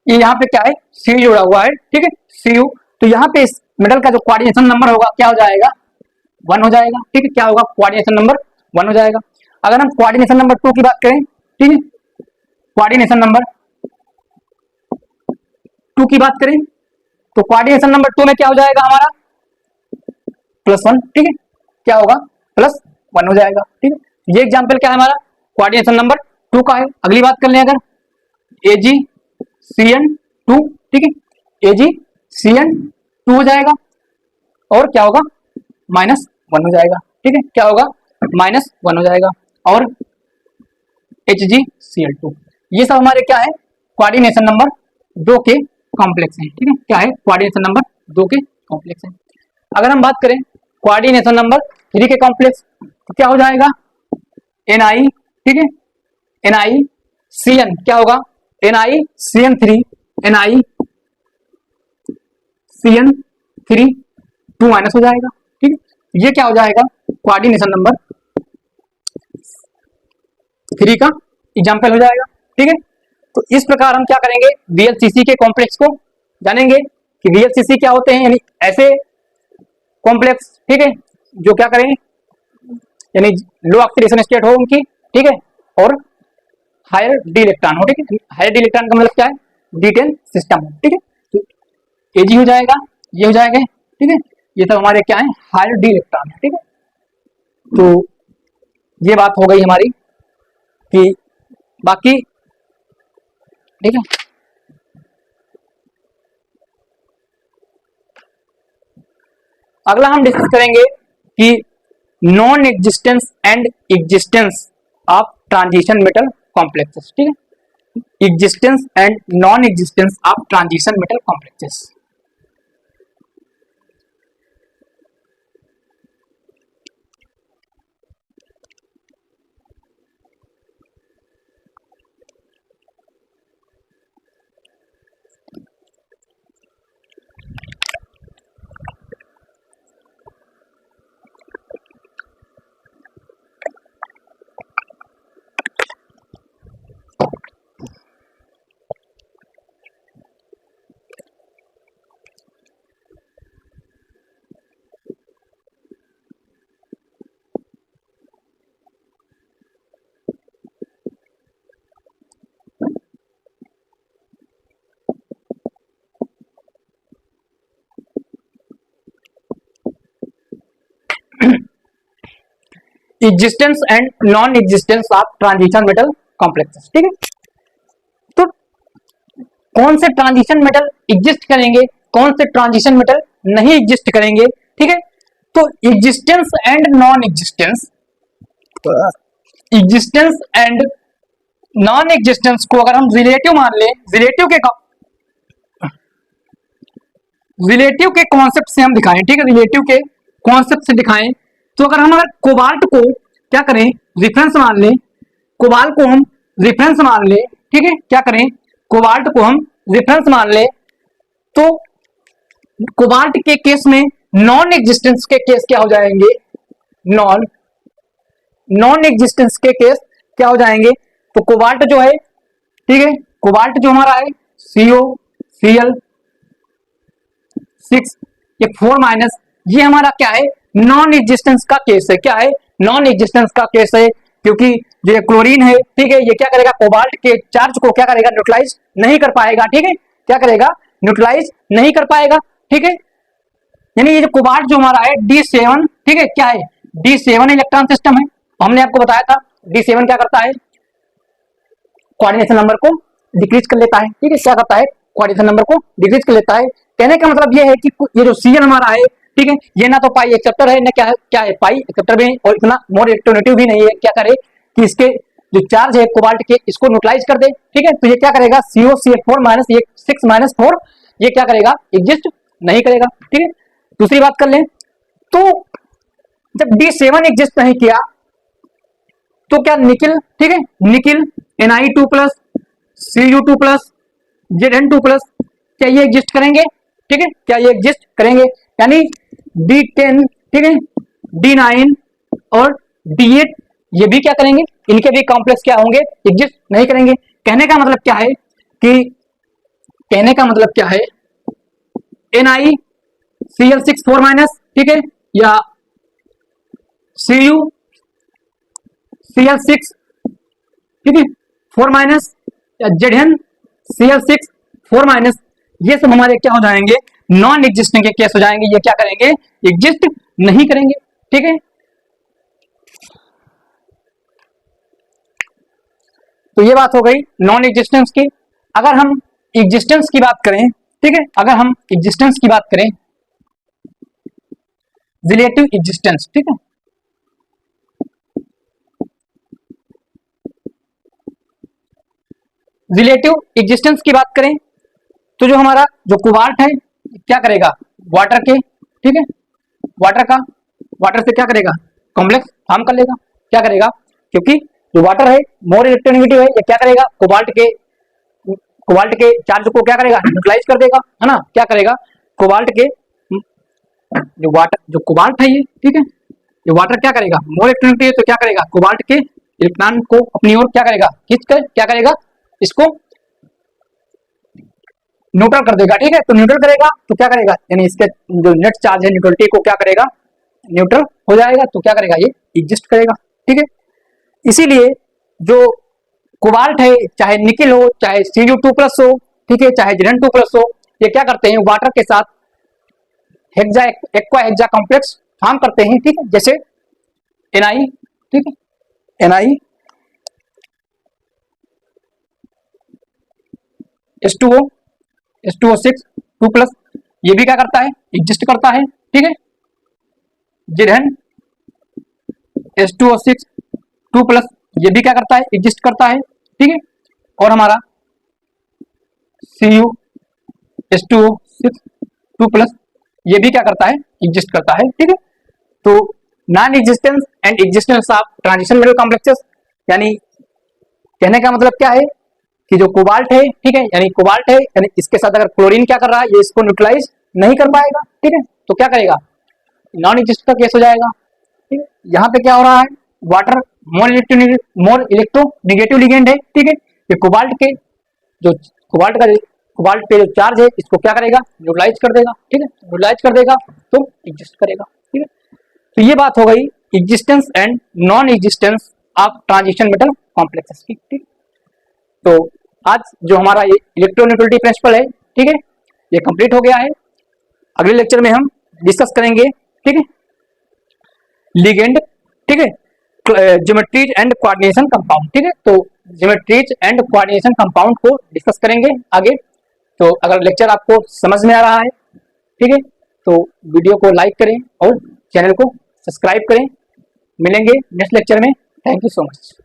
ये यहाँ पे क्या है, Cu जुड़ा हुआ है। ठीक है, Cu, तो यहाँ पे इस मिडल का जो कोऑर्डिनेशन नंबर होगा क्या हो जाएगा, 1 हो जाएगा। ठीक है, क्या होगा, कोऑर्डिनेशन नंबर 1 हो जाएगा। अगर हम कोऑर्डिनेशन नंबर 2 की बात करें, ठीक है, कोऑर्डिनेशन नंबर 2 की बात करें तो कोऑर्डिनेशन नंबर 2 में क्या हो जाएगा हमारा +1। ठीक है, क्या होगा +1 हो जाएगा। ठीक है, ये एग्जाम्पल क्या है हमारा, कोऑर्डिनेशन नंबर 2 का है। अगली बात कर लें, अगर AgCN2, ठीक है, AgCN2 हो जाएगा, और क्या होगा -1 हो जाएगा। ठीक है, क्या होगा -1 हो जाएगा, और HgCl2, ये सब हमारे क्या है, कोऑर्डिनेशन नंबर 2 के कॉम्प्लेक्स हैं। ठीक है, क्या है, कोऑर्डिनेशन नंबर 2 के कॉम्प्लेक्स हैं। अगर हम बात करें कोऑर्डिनेशन नंबर 3 के कॉम्प्लेक्स, तो क्या हो जाएगा Ni, ठीक है, NiCN क्या होगा, NiCN3, NiCN3 2 माइनस हो जाएगा। ठीक है, ये क्या हो जाएगा, कोऑर्डिनेशन नंबर 3 का एग्जाम्पल हो जाएगा। ठीक है, तो इस प्रकार हम क्या करेंगे, VLCC के कॉम्प्लेक्स को जानेंगे कि VLCC क्या होते हैं, यानी ऐसे कॉम्प्लेक्स, ठीक है, जो क्या करें, यानी लो ऑक्सीडेशन स्टेट हो उनकी, ठीक है, और हायर डी इलेक्ट्रॉन हो। ठीक है, हायर डी इलेक्ट्रॉन का मतलब क्या है, D10 सिस्टम हो। ठीक है, तो Ag हो जाएगा, ये हो जाएगा। ठीक है, ये सब हमारे क्या है, हायर डी इलेक्ट्रॉन है। ठीक है, तो ये बात हो गई हमारी कि बाकी, ठीक है, अगला हम डिस्कस करेंगे कि non existence and existence of transition metal complexes. ठीक है, existence and non existence of transition metal complexes. Existence and non existence of transition metal complexes. ठीक है, तो कौन से ट्रांजिशन मेटल एग्जिस्ट करेंगे, कौन से ट्रांजिशन मेटल नहीं एग्जिस्ट करेंगे। ठीक है, तो existence and non existence, existence and non existence को अगर हम रिलेटिव मान लें, रिलेटिव के कॉन्सेप्ट से हम दिखाएं, ठीक है, रिलेटिव के कॉन्सेप्ट से दिखाएं, तो अगर हम अगर कोबाल्ट को क्या करें, रेफरेंस मान लें, कोबाल्ट को हम रेफरेंस मान लें, ठीक है, क्या करें, कोबाल्ट को हम रेफरेंस मान लें, तो कोबाल्ट के केस में नॉन एग्जिस्टेंस के केस क्या हो जाएंगे, नॉन एग्जिस्टेंस के केस क्या हो जाएंगे। तो कोबाल्ट जो है, ठीक है, कोबाल्ट जो हमारा है COCl6 ये 4 ये हमारा क्या है, नॉन एग्जिस्टेंस का केस है। क्या है, नॉन एग्जिस्टेंस का केस है, क्योंकि ये क्लोरीन है, ठीक है, ये क्या करेगा, कोबाल्ट के चार्ज को क्या करेगा, न्यूट्रलाइज नहीं कर पाएगा, ठीक है, क्या करेगा, न्यूट्रलाइज नहीं कर पाएगा, ठीक है। यानी ये जो कोबाल्ट जो हमारा है D7, ठीक है, क्या है, D7 इलेक्ट्रॉन सिस्टम है। हमने आपको बताया था D7 क्या करता है, कोऑर्डिनेशन नंबर को डिक्रीज कर लेता है, ठीक है, क्या करता है, कोऑर्डिनेशन नंबर को डिक्रीज कर लेता है। कहने का मतलब ये है कि ये जो Cl हमारा है, ठीक है, ये ना तो पाई एक्सेप्टर है, ना क्या है पाई एक्सेप्टर भी, और इतना मोर इलेक्ट्रोनेगेटिव भी नहीं है। क्या करे कि इसके जो चार्ज है कोबाल्ट के, इसको न्यूट्रलाइज कर दे, ठीक है। तो ये क्या करेगा, COCl4 ये 6 - 4 ये क्या करेगा, एग्जिस्ट नहीं करेगा, ठीक है। दूसरी बात कर लें, तो जब D7 एग्जिस्ट नहीं किया तो क्या निकिल, ठीक है, निकिल Na2+, Cu2+, Zn2+, क्या ये एग्जिस्ट करेंगे, ठीक है, क्या ये एग्जिस्ट करेंगे। यानी D10, ठीक है, D9 और D8 ये भी क्या करेंगे, इनके भी कॉम्प्लेक्स क्या होंगे, एग्जिस्ट नहीं करेंगे। कहने का मतलब क्या है कि NiCl6 4 ठीक है, या CuCl6 ठीक है 4 या ZnCl6 4 ये सब हमारे क्या हो जाएंगे, नॉन एग्जिस्टिंग के केस हो जाएंगे। ये क्या करेंगे, एग्जिस्ट नहीं करेंगे, ठीक है। तो ये बात हो गई नॉन एग्जिस्टेंस की। अगर हम एग्जिस्टेंस की बात करें, ठीक है, अगर हम एग्जिस्टेंस की बात करें, रिलेटिव एग्जिस्टेंस, ठीक है, रिलेटिव एग्जिस्टेंस की बात करें तो जो हमारा जो कोबाल्ट है क्या करेगा, वाटर के, ठीक है, वाटर से क्या करेगा, कॉम्प्लेक्स फॉर्म कर लेगा। क्या करेगा, क्योंकि जो वाटर है मोर इलेक्ट्रोनेगेटिव है, ये क्या करेगा, कोबाल्ट के चार्ज को क्या करेगा, न्यूट्रलाइज कर देगा, है ना। क्या करेगा, कोबाल्ट के जो कोबाल्ट है ये, ठीक है, ये वाटर क्या करेगा, मोर इलेक्ट्रोनेगेटिव है, तो क्या करेगा, कोबाल्ट के इलेक्ट्रॉन को अपनी ओर क्या करेगा, खींच कर क्या करेगा, इसको न्यूट्रल कर देगा, ठीक है। तो न्यूट्रल करेगा तो क्या करेगा, यानी इसके जो नेट चार्ज है न्यूट्रलिटी को क्या करेगा, न्यूट्रल हो जाएगा, तो क्या करेगा, ये एग्जिस्ट करेगा, ठीक है। इसीलिए जो कोबाल्ट है, चाहे निकिल हो, चाहे Cu2+ हो, ठीक है, चाहे Zn2+ हो, ये क्या करते हैं, वाटर के साथ एक्वा हेक्सा कॉम्प्लेक्स फॉर्म करते हैं, ठीक है, जैसे Na, ठीक है, Na H2O6 2+ ये भी क्या करता है, एग्जिस्ट करता है, ठीक है। Zn H2O6 2+ ये भी क्या करता है, एग्जिस्ट करता है, ठीक है। और हमारा Cu H2O6 2+ ये भी क्या करता है, एग्जिस्ट करता है, ठीक है। तो non existence and existence of transition metal complexes, यानी कहने का मतलब क्या है कि जो कोबाल्ट है, ठीक है, यानी कोबाल्ट है, यानी इसके साथ अगर क्लोरीन क्या कर रहा है, ये इसको न्यूट्रलाइज नहीं कर पाएगा, ठीक है, तो क्या करेगा, नॉन एग्जिस्ट का केस हो जाएगा, ठीक है। यहाँ पे क्या हो रहा है, वाटर मोर इलेक्ट्रोनेगेटिव लिगेंड है, ठीक है, ये कोबाल्ट पे जो चार्ज है इसको क्या करेगा, न्यूट्रलाइज कर देगा, ठीक है, न्यूट्रलाइज कर देगा तो एग्जिस्ट करेगा, ठीक है। तो ये बात हो गई existence and non existence of transition metal complexes की, ठीक। तो आज जो हमारा ये इलेक्ट्रोनेगेटिविटी प्रिंसिपल है, ठीक है, ये कंप्लीट हो गया है। अगले लेक्चर में हम डिस्कस करेंगे, ठीक है, लिगेंड, ठीक है, ज्योमेट्रीज एंड कोऑर्डिनेशन कंपाउंड, ठीक है। तो ज्योमेट्रीज एंड कोऑर्डिनेशन कंपाउंड को डिस्कस करेंगे आगे। तो अगर लेक्चर आपको समझ में आ रहा है, ठीक है, तो वीडियो को लाइक करें और चैनल को सब्सक्राइब करें। मिलेंगे नेक्स्ट लेक्चर में। Thank you so much.